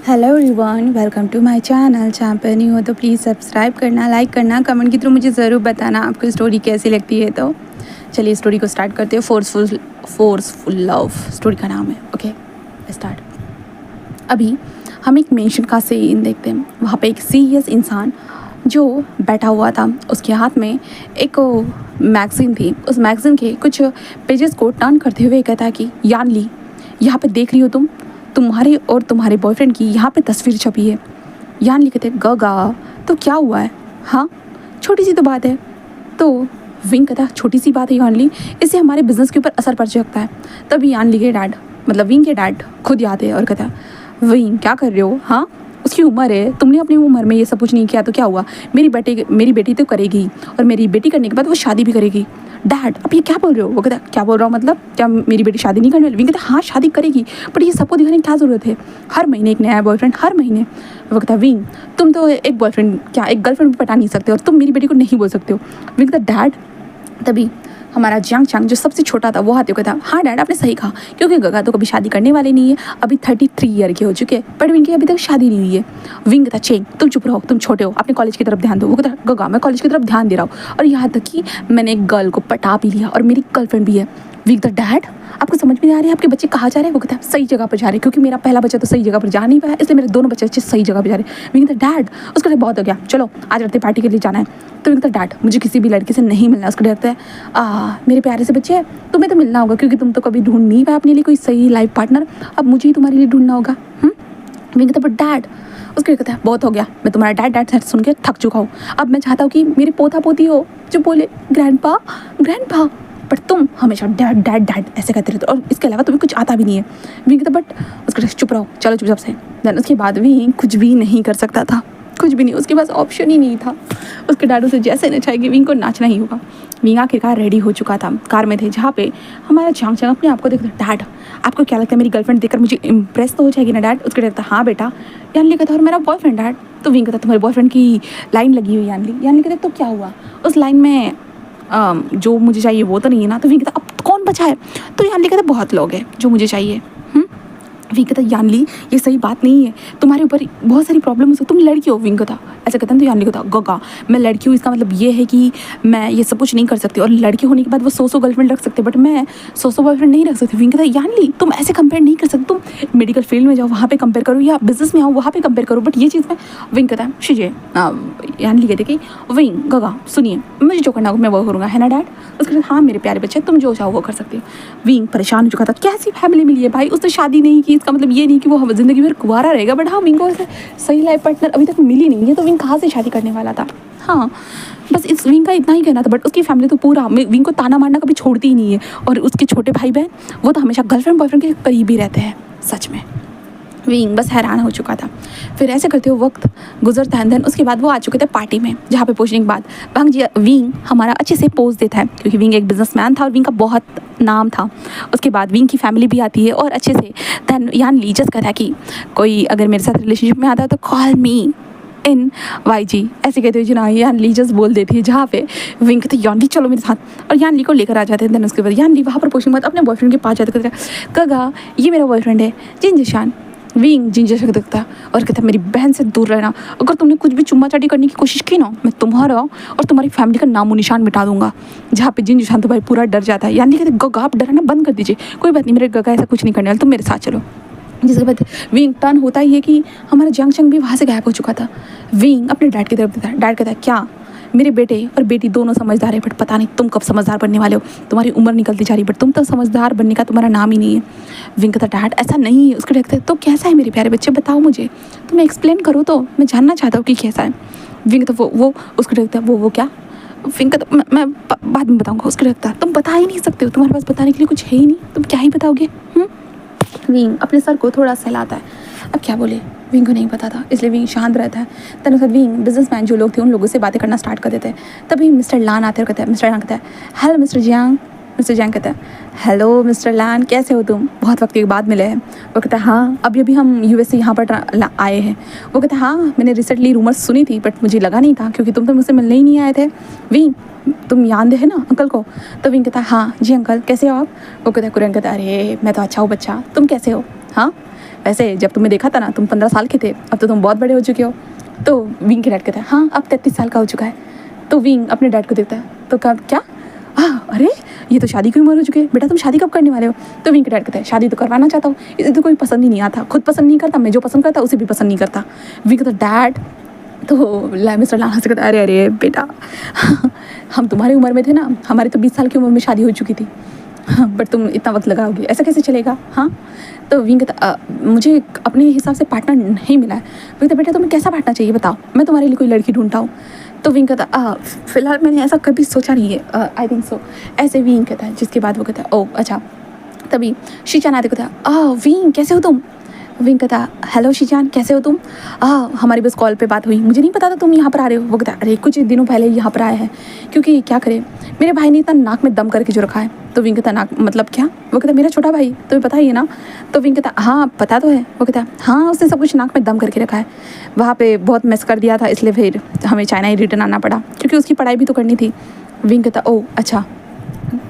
Hello everyone, welcome to my channel. जहाँ पर नहीं हो तो प्लीज़ सब्सक्राइब करना, लाइक करना, कमेंट के थ्रू मुझे ज़रूर बताना आपको स्टोरी कैसी लगती है। तो चलिए स्टोरी को स्टार्ट करते हैं। फोर्सफुल लव स्टोरी का नाम है। Okay start. अभी हम एक मेंशन का सीन देखते हैं। वहाँ पे एक सीरियस इंसान जो बैठा हुआ था, उसके हाथ में एक मैगज़ीन थी। उस मैगज़ीन के कुछ पेजेस को टर्न करते हुए कहता है कि यान ली, यहाँ पे देख रही हो तुम्हारे और तुम्हारे बॉयफ्रेंड की यहाँ पे तस्वीर छपी है। यान लिखे थे गगा, तो क्या हुआ है? हाँ, छोटी सी तो बात है। तो विंग कहता है छोटी सी बात है यान ली, इससे हमारे बिजनेस के ऊपर असर पड़ सकता है। तभी यान ली के डैड, मतलब विंग के डैड खुद आते हैं और कहता है विंग क्या कर रहे हो? हाँ, उसकी उम्र है, तुमने अपनी उम्र में ये सब कुछ नहीं किया तो क्या हुआ? मेरी बेटी तो करेगी, और मेरी बेटी करने के बाद वो शादी भी करेगी। डैड आप ये क्या बोल रहे हो? वो कहता है क्या बोल रहा हूँ मतलब, क्या मेरी बेटी शादी नहीं करने वाली? विंग कहता है हाँ शादी करेगी, बट ये सबको दिखाने की क्या ज़रूरत है? हर महीने एक नया बॉयफ्रेंड, हर महीने। वो कहता है विंग तुम तो एक बॉयफ्रेंड क्या एक गर्लफ्रेंड भी पटा नहीं सकते, और तुम मेरी बेटी को नहीं बोल सकते हो। विंग कहता है डैड। तभी हमारा जियांग चांग जो सबसे छोटा था वो हाथी को था, हाँ डैड आपने सही कहा, क्योंकि गगा तो कभी शादी करने वाले नहीं है, अभी 33 ईयर के हो चुके हैं, बट विंग की अभी तक शादी नहीं हुई है। विंग था चेंग तुम चुप रहो, तुम छोटे हो, अपने कॉलेज की तरफ ध्यान दो। वो कहता गगा मैं कॉलेज की तरफ ध्यान दे रहा हूँ, और यहाँ तक कि मैंने एक गर्ल को पटा भी लिया और मेरी गर्लफ्रेंड भी है। विंग था डैड आपको समझ में नहीं आ रही है आपके बच्चे कहाँ जा रहे हैं? वो कहता है सही जगह पर जा रहे हैं, क्योंकि मेरा पहला बच्चा तो सही जगह पर जा नहीं पाया, इसलिए मेरे दोनों बच्चे अच्छे सही जगह पर जा रहे हैं। विंग था डैड उसका बहुत हो गया, चलो आज रात पार्टी के लिए जाना है। तो विंग था डैड मुझे किसी भी लड़के से नहीं मिलना। उसको डरता है मेरे प्यारे से बच्चे तुम्हें तो मिलना होगा, क्योंकि तुम तो कभी ढूंढ नहीं पाए अपने लिए कोई सही लाइफ पार्टनर, अब मुझे ही तुम्हारे लिए ढूंढना होगा। विंग कहता बट डैड, उसके कहता है बहुत हो गया, मैं तुम्हारा डैड डैड सुन के थक चुका हूँ, अब मैं चाहता हूँ कि मेरी पोता पोती हो जो बोले ग्रैंडपा ग्रैंडपा, बट तुम हमेशा डैड डैड डैड ऐसे कहते रहते हो, और इसके अलावा तुम्हें कुछ आता भी नहीं है। विंग कहता बट उसके चुप रहो, चलो चुपचाप से। देन उसके बाद विंग कुछ भी नहीं कर सकता था, कुछ भी नहीं, उसके पास ऑप्शन ही नहीं था। उसके डैड उसे जैसे नचाएगी विंग को नाचना ही होगा। विंग आखिरकार रेडी हो चुका था, कार में थे, जहाँ पे हमारा चांग चांग अपने आप को देखता डैड आपको क्या लगता है मेरी गर्लफ्रेंड देखकर मुझे इम्प्रेस तो हो जाएगी ना डैड? उसके कहता हाँ बेटा। यान ली कहता और मेरा बॉयफ्रेंड डैड? तो विंग कहता तुम्हारे बॉयफ्रेंड की लाइन लगी हुई यान ली कहता तो क्या हुआ उस लाइन में? जो मुझे चाहिए वो तो नहीं है ना। तो विंग कहता अब कौन बचा है? तो यान ली कहता बहुत लोग हैं जो मुझे चाहिए। विंग कहता यान ली ये सही बात नहीं है, तुम्हारे ऊपर बहुत सारी प्रॉब्लम हो, तुम लड़की हो। विंग कहता ऐसा कहता तो यान ली कहता गगा मैं लड़की हूँ, इसका मतलब ये है कि मैं ये सब कुछ नहीं कर सकती, और लड़की होने के बाद वो 100 गर्लफ्रेंड रख सकते, बट मैं 100 बॉयफ्रेंड नहीं रख सकती। विंग कहता यान ली तुम ऐसे कंपेयर नहीं कर सकते, तुम मेडिकल फील्ड में जाओ वहाँ पे कंपेयर करो, या बिजनेस में आओ वहाँ पे कंपेयर करो, बट ये चीज़ में। विंग कहता है शीजिए, यान ली कहते कि विंग गगा सुनिए मुझे जो करना होगा मैं वो करूँगा, है ना डैड? उसके बाद हाँ मेरे प्यारे बच्चे तुम जो चाहो वो कर सकते हो। विंग परेशान हो चुका था, कैसी फैमिली मिली है भाई, उसने शादी नहीं की, इसका मतलब ये नहीं कि वो जिंदगी भर कुंवारा रहेगा, बट हाँ विंग को ऐसे सही लाइफ पार्टनर अभी तक मिली नहीं है, तो विंग कहाँ से शादी करने वाला था? हाँ बस इस विंग का इतना ही कहना था, बट उसकी फैमिली तो पूरा विंग को ताना मारना कभी छोड़ती ही नहीं है, और उसके छोटे भाई बहन वो तो हमेशा गर्लफ्रेंड बॉयफ्रेंड के करीब ही रहते हैं। सच में विंग बस हैरान हो चुका था। फिर ऐसे करते हुए वक्त गुजरता है, देन उसके बाद वो आ चुके थे पार्टी में, जहाँ पे पहुँचने के बाद विंग हमारा अच्छे से पोज देता है, क्योंकि विंग एक बिजनेसमैन था और विंग का बहुत नाम था। उसके बाद विंग की फैमिली भी आती है और अच्छे से देन यान ली जस्ट कहता है कि कोई अगर मेरे साथ रिलेशनशिप में आता है तो कॉल मी इन YG ऐसे कहते हुए जना यान ली जस्ट बोल देती है, जहाँ पे विंग कहते यान ली चलो मेरे साथ, और यान ली को लेकर आ जाते हैं। देन उसके बाद यान ली वहाँ पर पहुँचने के बाद अपने बॉयफ्रेंड के पास जाते कहते गगा ये मेरा बॉयफ्रेंड है जिनजिशान। विंग जिंजर देखता है और कहता है मेरी बहन से दूर रहना, अगर तुमने कुछ भी चुम्मा चाटी करने की कोशिश की ना मैं तुम्हारा और तुम्हारी फैमिली का नामो निशान मिटा दूंगा। जहाँ पे जिनजिशान तो भाई पूरा डर जाता है, यानी कहते गगा आप डरना बंद कर दीजिए, कोई बात नहीं मेरे गगा ऐसा कुछ नहीं करने वाला, तुम मेरे साथ चलो। जिसके बाद विंग टर्न होता ही है कि हमारा जंग चंग भी वहाँ से गायब हो चुका था। विंग अपने डैड की तरफ देता है, डैड कहता है क्या मेरे बेटे और बेटी दोनों समझदार है, बट पता नहीं तुम कब समझदार बनने वाले हो, तुम्हारी उम्र निकलती जा रही है, बट तुम तो समझदार बनने का तुम्हारा नाम ही नहीं है। विंग कहता डैड ऐसा नहीं है। उसके देखते तो कैसा है मेरे प्यारे बच्चे बताओ मुझे, तुम्हें एक्सप्लेन करो तो मैं जानना चाहता हूँ कि कैसा है। विंग तो वो उसको देखता है वो क्या? विंग कहता मैं बाद में बताऊँगा। उसके देखता तुम बता ही नहीं सकते हो, तुम्हारे पास बताने के लिए कुछ है ही नहीं, तुम क्या ही बताओगे? विंग अपने सर को थोड़ा सहलाता है, अब क्या बोले, विंग को नहीं पता था, इसलिए विंग शांत रहता है। तब उसके बाद विंग बिजनेसमैन जो लोग थे उन लोगों से बातें करना स्टार्ट कर देते हैं। तभी मिस्टर लान आते और कहते हैं, मिस्टर लान कहता है hello mister Jiang. Mister Jiang कहता है हेलो मिस्टर लान कैसे हो तुम, बहुत वक्त के बाद मिले हैं। वो कहता है हाँ अभी हम US से यहाँ पर आए हैं। वो कहता है हाँ मैंने रिसेंटली रूमर्स सुनी थी, बट मुझे लगा नहीं था क्योंकि तुम तो मुझसे मिलने ही नहीं आए थे। विंग तुम याद है ना अंकल को? तो विंग कहता है हाँ जी अंकल कैसे हो आप? वो कहता है कुरन कहता है अरे मैं तो अच्छा हूँ बच्चा, तुम कैसे हो? हाँ वैसे जब तुम्हें देखा था ना तुम 15 साल के थे, अब तो तुम बहुत बड़े हो चुके हो। तो विंग के डैड कहता है हाँ अब 33 साल का हो चुका है। तो विंग अपने डैड को देखता है तो कब क्या अरे ये तो शादी की उम्र हो चुकी है, बेटा तुम शादी कब करने वाले हो? तो विंग के डैड कहता है शादी तो करवाना चाहता हूँ, इसे तो कोई पसंद ही नहीं आता, खुद पसंद नहीं करता, मैं जो पसंद करता उसे भी पसंद नहीं करता। विंग कहता डैड। तो मिस्टर लाना से कहता अरे अरे बेटा हम तुम्हारी उम्र में थे ना, हमारी तो 20 साल की उम्र में शादी हो चुकी थी, बट तुम इतना वक्त लगाओगे, ऐसा कैसे चलेगा? हाँ। तो विंग कहता मुझे अपने हिसाब से पार्टनर नहीं मिला है। वो कहता बेटा तुम्हें कैसा पार्टनर चाहिए बताओ, मैं तुम्हारे लिए कोई लड़की ढूंढता हूँ। तो विंग कहता फिलहाल मैंने ऐसा कभी सोचा नहीं है, आई थिंक सो, ऐसे विंग कहता है। जिसके बाद वो कहता है ओ अच्छा। तभी शीचान आते कहता विंग कैसे हो तुम? विंग कहता हेलो शीचान कैसे हो तुम? हमारी बस कॉल पे बात हुई, मुझे नहीं पता था तुम यहाँ पर आ रहे हो। वो कहता अरे कुछ दिनों पहले यहाँ पर आए हैं, क्योंकि क्या करे मेरे भाई ने इतना नाक में दम करके जो रखा है। तो विंग कहता नाक मतलब क्या? वो कहता मेरा छोटा भाई, तुम्हें पता ही है ना। तो विंग कहता हाँ पता तो है। वो कहता हाँ उसने सब कुछ नाक में दम करके रखा है, वहाँ पे बहुत मिस कर दिया था, इसलिए फिर हमें चाइना ही रिटर्न आना पड़ा, क्योंकि उसकी पढ़ाई भी तो करनी थी। विंग कहता ओ अच्छा।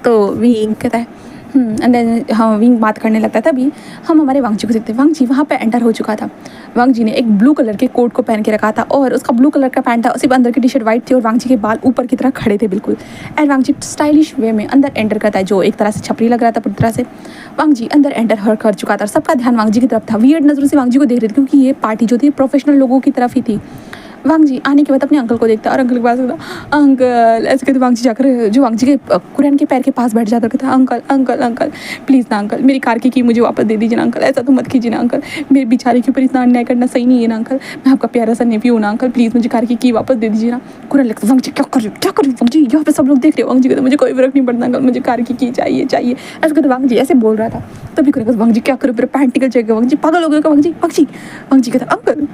तो विंग कहता है एंड देन हाँ विंग बात करने लगता है। तभी हम हमारे वांग जी को देखते हैं। वांग जी वहाँ पे एंटर हो चुका था। वांग जी ने एक ब्लू कलर के कोट को पहन के रखा था और उसका ब्लू कलर का पैंट था, सिर्फ अंदर की टी शर्ट वाइट थी और वांग जी के बाल ऊपर की तरह खड़े थे बिल्कुल। एंड वांग जी स्टाइलिश वे में अंदर एंटर करता है, जो एक तरह से छपरी लग रहा था पूरी तरह से। वांग जी अंदर एंटर कर चुका था, सबका ध्यान वांग जी की तरफ था, वियर्ड नज़रों से वांग जी को देख रहे थे, क्योंकि ये पार्टी जो थी प्रोफेशनल लोगों की तरफ ही थी। वांग जी आने के बाद अपने अंकल को देखता है और अंकल के पास अंकल ऐसे कहते वांग जी जाकर जो वांग जी के कुरैन के पैर के पास बैठ जाता कहता अंकल अंकल अंकल प्लीज़ ना अंकल, मेरी कार की मुझे वापस दे दीजिए ना अंकल, ऐसा तो मत कीजिए ना अंकल, मेरे बेचारे के ऊपर इतना अन्याय करना सही नहीं है ना अंकल, मैं आपका प्यारा सा नेफ्यू हूँ ना अंकल, प्लीज़ मुझे कार की वापस दे दीजिए ना। कुरैन लगता वांग जी क्या कर रहे हो वांग जी, यहाँ पे सब लोग देख रहे हो। वांग जी कहते मुझे कोई फर्क नहीं पड़ता अंकल, मुझे कार की चाहिए चाहिए, ऐसे कहते वांग जी ऐसे बोल रहा था। तभी कुरैन वांग जी क्या करो, पूरा पैंट निकल जाएगा, वांग जी पागल हो गए वांग जी वांग जी कहता अंकल।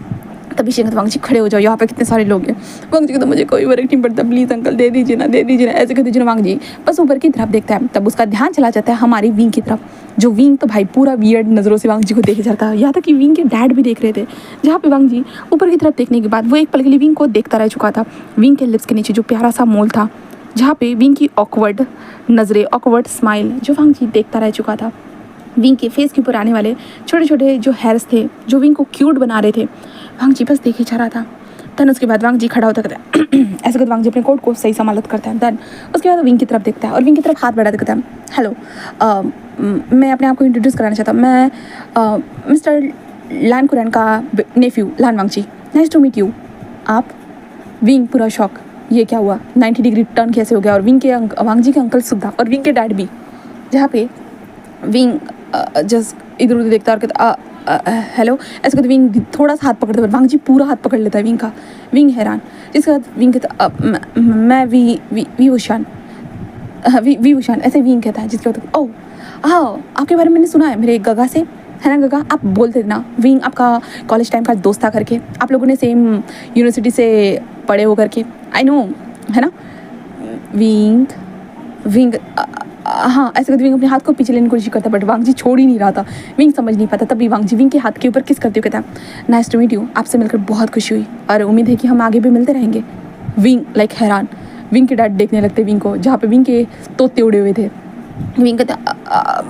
तभी शेख वांग जी खड़े हो जाओ, यहाँ पे कितने सारे लोग हैं। वांग जी कहते मुझे कोई फर्क नहीं पड़ता, प्लीज़ अंकल दे दीजिए ना ऐसे कहते दीजिए ना। वांग जी बस ऊपर की तरफ देखता है, तब उसका ध्यान चला जाता है हमारी विंग की तरफ, जो विंग तो भाई पूरा वियर्ड नज़रों से वांग जी को देखे जाता है, यहाँ तक कि विंग के डैड भी देख रहे थे। जहाँ पे वांग जी ऊपर की तरफ देखने के बाद वो एक पल के लिए विंग को देखता रह चुका था। विंग के लिप्स के नीचे जो प्यारा सा मोल था, जहाँ पे विंग की ऑकवर्ड नज़रें, ऑकवर्ड स्माइल जो वांग जी देखता रह चुका था। विंग के फेस के ऊपर आने वाले छोटे छोटे जो हेयर्स थे जो विंग को क्यूट बना रहे थे, वांग जी बस देखे जा रहा था। देन उसके बाद वांग जी खड़ा होता कहता है ऐसे करके वांग जी अपने कोट को सही समालत करता है। देन उसके बाद विंग की तरफ देखता है और विंग की तरफ हाथ बढ़ाते कहता है हेलो, मैं अपने आप को इंट्रोड्यूस कराना चाहता हूँ, मैं मिस्टर लान कुरैन का नेफ्यू लान वांग जी, नाइस टू मीट यू। आप? विंग पूरा शॉक, ये क्या हुआ, 90 डिग्री टर्न कैसे हो गया? और विंग के वांग जी के अंकल सुद्धा और विंग के डैड भी, जहाँ पे विंग जस्ट इधर उधर देखता है और कहता हेलो, ऐसे कहते विंग थोड़ा सा हाथ पकड़ता है, वांग जी पूरा हाथ पकड़ लेता है विंग का। विंग हैरान। जिसके बाद विंग कहता मैं वी उशान ऐसे विंग कहता है। जिसके बाद ओह आपके बारे में मैंने सुना है मेरे गगा से, है ना गगा, आप बोलते थे ना विंग आपका कॉलेज टाइम का दोस्त था करके, आप लोगों ने सेम यूनिवर्सिटी से पढ़े हो करके, आई नो, है ना। विंग हाँ ऐसे करते विंग अपने हाथ को पीछे लेने की कोशिश करता, बट वांग जी छोड़ ही नहीं रहा था। विंग समझ नहीं पाता, तभी वांग जी विंग के हाथ के ऊपर किस करते हुए कहता नाइस टू मीट यू, आपसे मिलकर बहुत खुशी हुई और उम्मीद है कि हम आगे भी मिलते रहेंगे। विंग लाइक हैरान। विंग के डैड देखने लगते विंग को, जहाँ पे विंग के तोते उड़े हुए थे। विंग कहता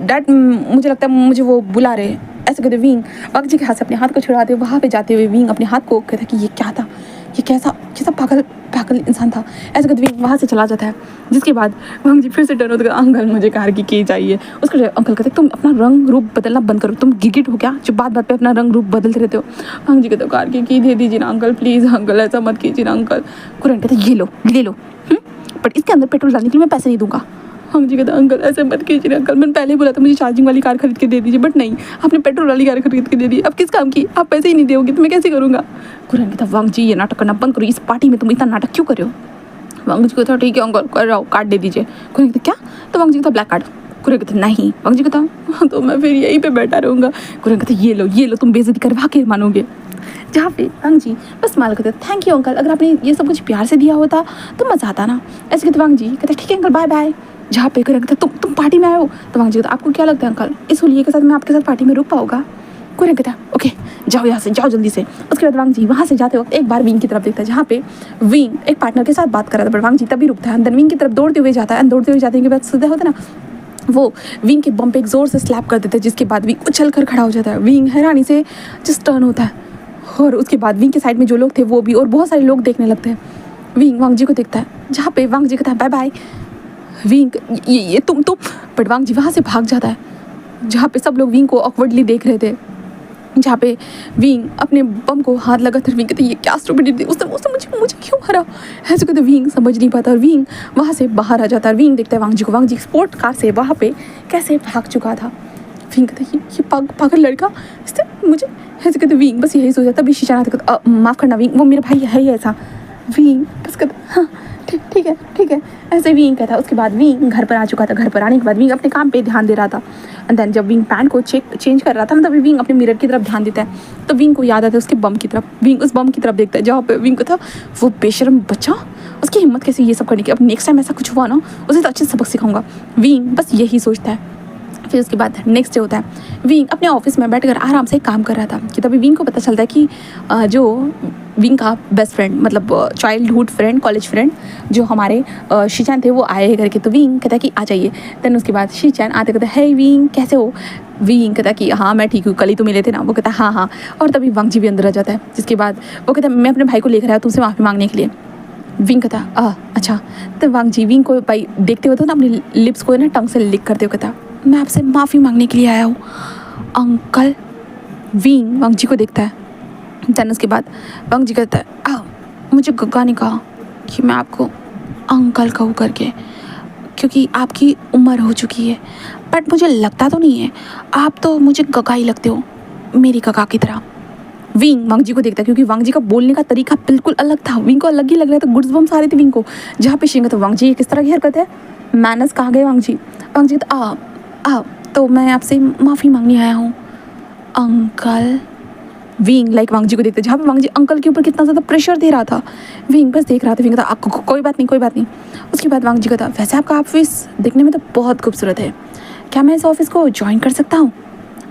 डैड मुझे लगता है मुझे वो बुला रहे हैं। ऐसे कहते विंग वांग जी के हाथ से अपने हाथ को छुड़ाते हुए वहाँ पे जाते हुए विंग अपने हाथ को कहता कि ये क्या था, ये कैसा पागल इंसान था। ऐसे कहते विंग वहाँ से चला जाता है। जिसके बाद वांग जी फिर से डर होता है, अंकल मुझे कार की चाहिए। उसके अंकल कहते तुम अपना रंग रूप बदलना बंद करो, तुम गिरगिट हो क्या जो बात बात पे अपना रंग रूप बदलते रहते हो। वांग जी कहते कार की दे दीजिए ना अंकल, प्लीज़ अंकल ऐसा मत कीजिए ना अंकल। कुरैन कहते ये लो बट इसके अंदर पेट्रोल डालने के लिए मैं पैसे नहीं दूंगा। वांग जी कहता अंकल ऐसे मत कीजिए अंकल, मैंने पहले ही बोला था मुझे चार्जिंग वाली कार खरीद के दे दीजिए, बट नहीं आपने पेट्रोल वाली कार खरीद के दे दी, अब किस काम की, आप पैसे ही नहीं दोगे तो मैं कैसे करूँगा। कुरैन कहता वांग जी ये नाटक करना बंद करो, इस पार्टी में तुम इतना नाटक क्यों कर रहे हो। वांग जी कहता ठीक है अंकल कर रहा हूँ, कार्ड दे दीजिए। कुरैन कहता क्या, तो वांग जी कहता ब्लैक कार्ड। कुरैन कहता नहीं। वांग जी कहता तो मैं फिर यहीं पे बैठा रहूँगा। कुरैन कहता ये लो तुम बेइज्जती करवा के मानोगे। जहाँ पे वांग जी बस स्माइल करते थैंक यू अंकल, अगर आपने ये सब कुछ प्यार से दिया होता तो मज़ा आता ना। ऐसे कहते वांग जी कहते ठीक है अंकल बाय बाय। जहाँ पे कुरैन कहता तुम पार्टी में आए हो। तो वांग जी कहता आपको क्या लगता है अंकल इस होलिये के साथ मैं आपके साथ पार्टी में रुक पाऊँगा। कुरैन कहता ओके जाओ यहाँ से, जाओ जल्दी से। उसके बाद वांग जी वहाँ से जाते वक्त एक बार विंग की तरफ देखता है, जहाँ पे विंग एक पार्टनर के साथ बात कर रहा था, बट वांग जी तभी रुकता है। अंदर विंग की तरफ दौड़ते हुए जाता है, दौड़ते हुए जाते के बाद सीधा होता है ना वो विंग के बम पे एक ज़ोर से स्लैप कर देता है, जिसके बाद विंग उछल कर खड़ा हो जाता है। विंग हैरानी से जस्ट टर्न होता है और उसके बाद विंग के साइड में जो लोग थे वो भी और बहुत सारे लोग देखने लगते हैं। विंग वांग जी को देखता है, जहाँ पे वांग जी कहता है बाय बाय। विंग ये तुम बट वांग जी वहाँ से भाग जाता है, जहाँ पे सब लोग विंग को ऑकवर्डली देख रहे थे, जहाँ पे विंग अपने बम को हाथ लगा था। विंग कहते ये क्या स्टूपिडिटी, उसने मुझे क्यों मारा, ऐसे कहते विंग समझ नहीं पाता और विंग वहाँ से बाहर आ जाता है। विंग देखता है वांग जी को, वांग जी स्पोर्ट कार से वहाँ पे कैसे भाग चुका था। विंग कहते ये पागल लड़का, इसने मुझे, ऐसे कहते विंग बस यही सोचा। तभी शीशा आता, माफ़ करना विंग, वो मेरा भाई है ही ऐसा। विंग बस कहता हाँ ठीक है ऐसे विंग कहता। उसके बाद विंग घर पर आ चुका था। घर पर आने के बाद विंग अपने काम पे ध्यान दे रहा था। एंड देन जब विंग पैंट को चेंज कर रहा था, तभी विंग अपने मिरर की तरफ ध्यान देता है। तो विंग को याद आता है उसके बम की तरफ। विंग उस बम की तरफ देखता है जहाँ पे विंग को था वो बेशर्म बच्चा, उसकी हिम्मत कैसे ये सब करने की। अब नेक्स्ट टाइम ऐसा कुछ हुआ ना, उसे तो अच्छे से सबक सिखाऊंगा। विंग बस यही सोचता है। फिर उसके बाद नेक्स्ट डे होता है। विंग अपने ऑफिस में बैठकर आराम से काम कर रहा था कि तभी विंग को पता चलता है कि जो विंग का बेस्ट फ्रेंड, मतलब चाइल्डहुड फ्रेंड, कॉलेज फ्रेंड जो हमारे शीचैन थे, वो आए हैं करके। तो विंग कहता है कि आ जाइए। देन उसके बाद शीचैन आते कहता है हे विंग कैसे हो। विंग कहता है कि हाँ मैं ठीक हूँ, कल ही तो मिले थे ना। वो कहता है हाँ। और तभी वांग जी भी अंदर आ जाता है, जिसके बाद वो कहता है मैं अपने भाई को लेकर आया तुमसे माफ़ी मांगने के लिए। विंग कहता अच्छा। तो वांग जी विंग को भाई देखते हुए तो ना अपने लिप्स को ना टंग से लिक करते हुए कहता मैं आपसे माफ़ी मांगने के लिए आया हूँ अंकल। विंग वांग जी को देखता है। देन उसके बाद वांग जी कहता है मुझे गग्गा ने कहा कि मैं आपको अंकल कहूँ करके, क्योंकि आपकी उम्र हो चुकी है। बट मुझे लगता तो नहीं है, आप तो मुझे गग्गा ही लगते हो, मेरी गग्गा की तरह। विंग वांग जी को देखता है, क्योंकि वांग जी का बोलने का तरीका बिल्कुल अलग था। विंग को अलग ही लग रहा था, गुड्स बम्स आ रहे थे विंग को। जहाँ पे शिंग था वांग जी ये किस तरह की हरकत है, मैनर्स कहाँ गए वांग जी। वांग जी तो मैं आपसे माफ़ी मांगने आया हूँ अंकल। विंग लाइक वांग जी को देखते, जहाँ पे वांग जी अंकल के ऊपर कितना ज़्यादा प्रेशर दे रहा था, विंग बस देख रहा था। विंग था आपको कोई बात नहीं। उसके बाद वांग जी का था वैसे आपका ऑफिस देखने में तो बहुत खूबसूरत है, क्या मैं इस ऑफिस को ज्वाइन कर सकता हूँ,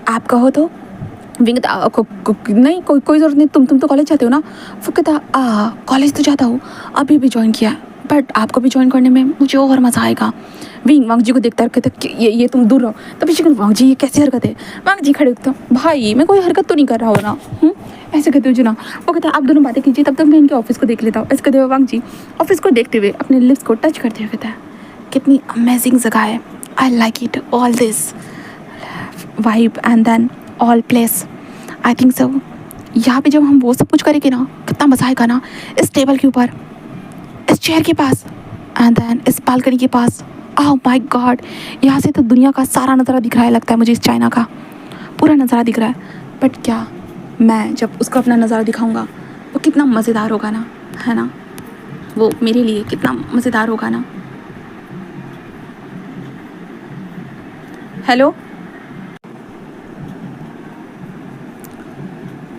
आप कहो तो। विंग नहीं कोई ज़रूरत नहीं, तुम तो कॉलेज जाते हो ना। वो कहता कॉलेज तो जाता हूँ, अभी भी ज्वाइन किया, बट आपको भी ज्वाइन करने में मुझे और मज़ा आएगा। विंग वांग जी को देखता है, कहता ये तुम दूर रहो। तभी शिकन वांग जी ये कैसी हरकत है। वांग जी खड़े होते भाई मैं कोई हरकत तो नहीं कर रहा हूँ ना, ऐसे कहते हो जी ना। वो कहता है आप दोनों बातें कीजिए, तब तक मैं इनके ऑफिस को देख लेता हूँ। ऐसे कहते हुए वांग जी ऑफिस को देखते हुए अपने लिप्स को टच करते हुए कहता है कितनी अमेजिंग जगह है, I like it all this vibe and then all place, I think so. यहाँ पे जब हम वो सब कुछ करेंगे ना, कितना मज़ा आएगा ना, इस टेबल के ऊपर, इस चेयर के पास, एंड देन इस बालकनी के पास। ओह माय गॉड, यहाँ से तो दुनिया का सारा नज़ारा दिख रहा है, लगता है मुझे इस चाइना का पूरा नज़ारा दिख रहा है। बट क्या मैं जब उसको अपना नज़ारा दिखाऊंगा वो कितना मज़ेदार होगा ना, है ना, वो मेरे लिए कितना मज़ेदार होगा ना। हेलो,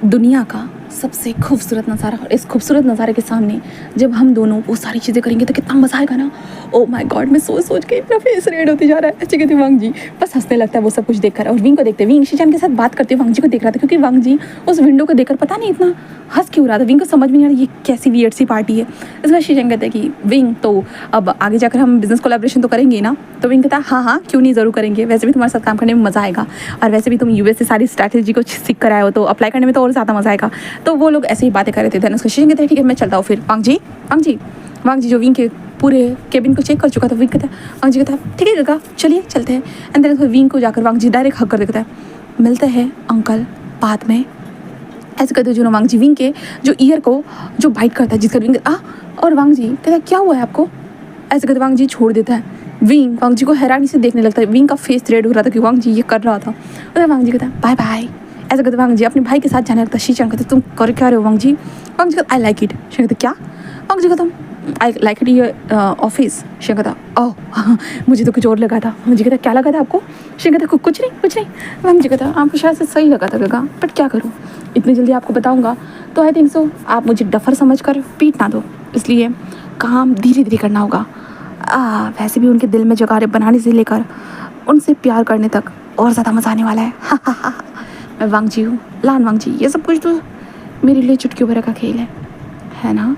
दुनिया का सबसे खूबसूरत नज़ारा, और इस खूबसूरत नज़ारे के सामने जब हम दोनों वो सारी चीज़ें करेंगे तो कितना मज़ा आएगा ना। ओ माय गॉड, मैं सोच के मेरा फेस रेड होते जा रहा है। अच्छी कहती वांग जी बस हंसने लगता है वो सब कुछ देखकर। और विंग को देखते, विंग शीचान के साथ बात करते वांग जी को देख रहा था, क्योंकि वांग जी उस विंडो को देखकर पता नहीं इतना हंस क्यों रहा था। विंग को समझ में नहीं आ रहा ये कैसी वियर्ड सी पार्टी है। इस बार शीचान कहते हैं कि विंग तो अब आगे जाकर हम बिजनेस कोलैबोरेशन तो करेंगे ना। तो विंग कहता है हाँ क्यों नहीं, ज़रूर करेंगे, वैसे भी तुम्हारे साथ काम करने में मज़ा आएगा, और वैसे भी तुम यूएस से सारी स्ट्रैटेजी को सीख कर आए हो, तो अप्लाई करने में तो और ज़्यादा मज़ा आएगा। तो वो लोग ऐसे ही बातें कर रहे थे। उसका शीचान कहते हैं ठीक है मैं चलता हूँ फिर। वांग जी जो विंग के पूरे केबिन को चेक कर चुका था, विंग कहता है वांग जी कहता है ठीक है गगा चलिए चलते हैं। एंड देन विंग को जाकर वांग जी डायरेक्ट हक कर देता है, मिलते हैं अंकल बाद में, ऐसे कहते जो वांग जी विंग के जो ईयर को जो बाइट करता है, जिसका विंग और वांग जी कहता है क्या हुआ है आपको, ऐसे कहते वांग जी छोड़ देता है। विंग वांग जी को हैरानी से देखने लगता है। विंग का फेस रेड हो रहा था कि वांग जी ये कर रहा था। और वांग जी कहता है बाय बाय, ऐसे कहते वांग जी अपने भाई के साथ जाने लगता है। शीचान कहते तुम कर क्या रहे हो वांग जी कहता आई लाइक इट। शी कहते क्या, वांग जी कहता आई लाइक इट ये ऑफिस। शी कहता ओह मुझे तो कुछ और लगा था। वांग जी कहता क्या लगा था आपको। शी कहता कुछ नहीं। वांग जी कहता आपको शायद से सही लगा था गगा, बट क्या करूँ इतनी जल्दी आपको बताऊँगा तो आई थिंक सो आप मुझे डफर समझ कर पीट ना दो, इसलिए काम धीरे धीरे करना होगा। वैसे भी उनके दिल में जगह बनाने से लेकर उनसे प्यार करने तक और ज़्यादा मज़ा आने वाला है। मैं वांग जी हूँ, लान वांग जी, ये सब कुछ तो मेरे लिए चुटकी भर का खेल है ना।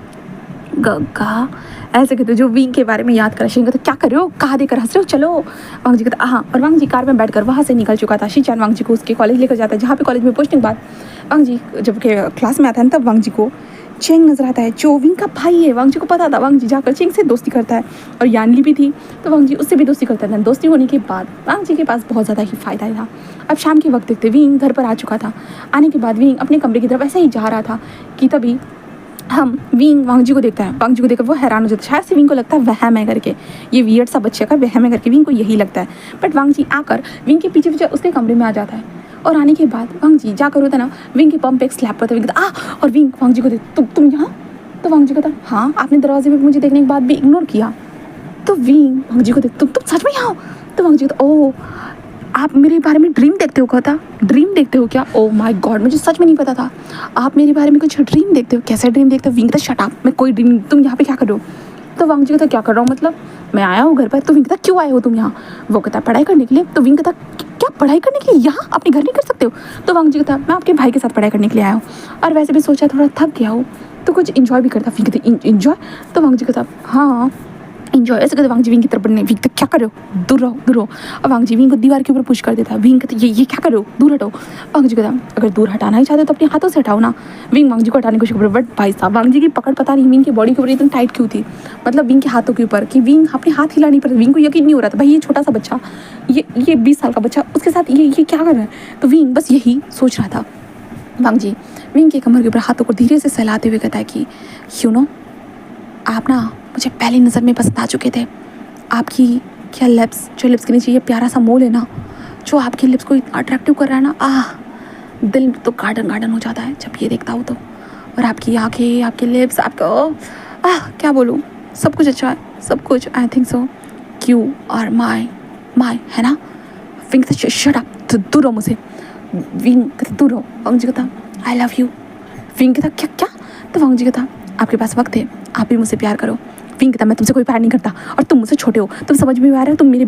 कहा ऐसे कहते जो विंग के बारे में याद करा। शिन कहते क्या कर रहे हो, कहाँ देकर हंस रहे हो, चलो। वांग जी कहता हाँ। और वांग जी कार में बैठकर वहाँ से निकल चुका था। शिनचैन वांग जी को उसके कॉलेज लेकर जाता है, जहाँ पे कॉलेज में पोस्टिंग बाद वांग जी जब के क्लास में आता है तब वांग जी को चेंग नजर आता है, जो विंग का भाई है। वांग जी को पता था, वांग जी जाकर चेंग से दोस्ती करता है। और यानली भी थी तो वांग जी उससे भी दोस्ती करता था। दोस्ती होने के बाद वांग जी के पास बहुत ज़्यादा ही फायदा था। अब शाम के वक्त देखते विंग घर पर आ चुका था। आने के बाद विंग अपने कमरे की तरफ ऐसे ही जा रहा था कि तभी हम विंग वांग जी को देखता है। वांग जी को देखकर वो हैरान हो जाता है, शायद से विंग को लगता है वहम है करके, ये वियर्ड सा बच्चे का वहम है करके विंग को यही लगता है। बट वांग जी आकर विंग के पीछे पीछे उसके कमरे में आ जाता है। और आने के बाद वांग जी जाकर होता ना विंग के पंप पे एक स्लैप करता है। विंग कहता और विंग वांग जी को देख तुम यहाँ। तो वांग जी कहता हाँ, आपने दरवाजे में मुझे देखने के बाद भी इग्नोर किया। तो विंग वांग जी को देख तुम सच में यहाँ हो। तो वांग जी कहता ओह, आप मेरे बारे में ड्रीम देखते हो। कहता ड्रीम देखते हो क्या? ओह माय गॉड, मुझे सच में नहीं पता था आप मेरे बारे में कुछ ड्रीम देखते हो। कैसे ड्रीम देखते हो? विंग कहता शट अप, मैं कोई ड्रीम, तुम यहाँ पे क्या कर रहे हो? तो वांग जी कहता क्या कर रहा हूँ मतलब, मैं आया हूँ घर पर। तो विंग कहता क्यों आए हो तुम यहाँ? वो कहता पढ़ाई करने के लिए। तो विंग कहता क्या पढ़ाई करने के लिए यहाँ, अपने घर नहीं कर सकते हो? तो वांग जी कहता मैं आपके भाई के साथ पढ़ाई करने के लिए आया हूँ, और वैसे भी सोचा थोड़ा थक गया हूँ तो कुछ इन्जॉय भी करता। विंग कहता इन्जॉय? तो वांग जी कहता हाँ इंजॉय। ऐसे कहते वांग जी विंग की तरफ बढ़ने। विंग कहता क्या कर रहे हो, दूर रहो दूर रहो। और वांग जी विंग को दीवार के ऊपर पुश कर देता है। विंग कहता ये क्या कर रहे हो, दूर हटाओ। वांग जी कहता अगर दूर हटाना ही चाहते हो तो अपने हाथों से हटाओ ना। विंग वांग जी को हटाने की कोशिश कर, बट भाई साहब वांग जी की पकड़ पता नहीं विंग की बॉडी के ऊपर इतनी टाइट क्यों थी, मतलब विंग के हाथों के ऊपर, कि विंग अपने हाथ हिला नहीं पा रहा। विंग को यकीन नहीं हो रहा था भाई ये छोटा सा बच्चा, ये 20 साल का बच्चा उसके साथ ये क्या कर रहा है। तो विंग बस यही सोच रहा था। वांग जी विंग के कमर के ऊपर हाथों को धीरे से सहलाते हुए कहता है कि यू नो, आप ना मुझे पहली नज़र में पसंद आ चुके थे। आपकी क्या लिप्स, जो लिप्स के नीचे ये प्यारा सा मोल है ना, जो आपके लिप्स को इतना अट्रैक्टिव कर रहा है ना, दिल तो गार्डन गार्डन हो जाता है जब ये देखता हूँ तो। और आपकी आंखें, आपके लिप्स, आपका क्या बोलूँ, सब कुछ अच्छा है, सब कुछ। I think so you are my है ना। विंग कहता शट अप, दूर रहो मुझसे। विंग कहता दूर रहो। वांग जी कहता आई लव यू। विंग कहता क्या क्या? तो वांग जी कहता आपके पास वक्त है, आप भी मुझसे प्यार करो। विंग कहता मैं तुमसे कोई प्यार नहीं करता, और तुम मुझसे छोटे हो, तुम समझ में आ रहे हो, तुम मेरे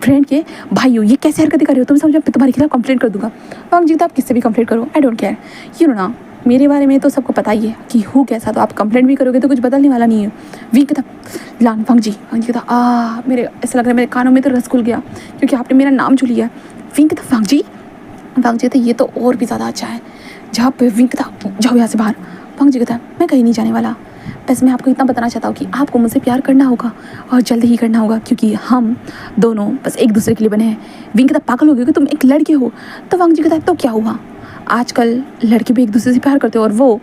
फ्रेंड के भाई हो, ये कैसे हरकतें कर रहे हो, तुम समझ में, तुम्हारे खिलाफ कंप्लेंट कर दूंगा। वांग जी कहता आप किससे भी कंप्लेंट करो, I don't care, you know ना मेरे बारे में तो सबको पता ही है कि हूँ कैसा, तो आप कंप्लेंट भी करोगे तो कुछ बदलने वाला नहीं है। विंग कहता लान वांग जी कहता मेरे ऐसा लग रहा है मेरे कानों में तो रस खुल गया क्योंकि आपने मेरा नाम चुन लिया। विंग कहता वांग जी कहता ये तो और भी ज़्यादा अच्छा है। जहाँ पे विंग कहता जाओ यहाँ से बाहर। वांग जी कहता मैं कहीं नहीं जाने वाला, बस मैं आपको इतना बताना चाहता हूँ कि आपको मुझसे प्यार करना होगा और जल्दी ही करना होगा, क्योंकि हम दोनों बस एक दूसरे के लिए बने हैं। विंग कहता पागल हो गए कि तुम एक लड़के हो। तो वांग जी कहता तो क्या हुआ, आजकल लड़के भी एक दूसरे से प्यार करते हो, और वो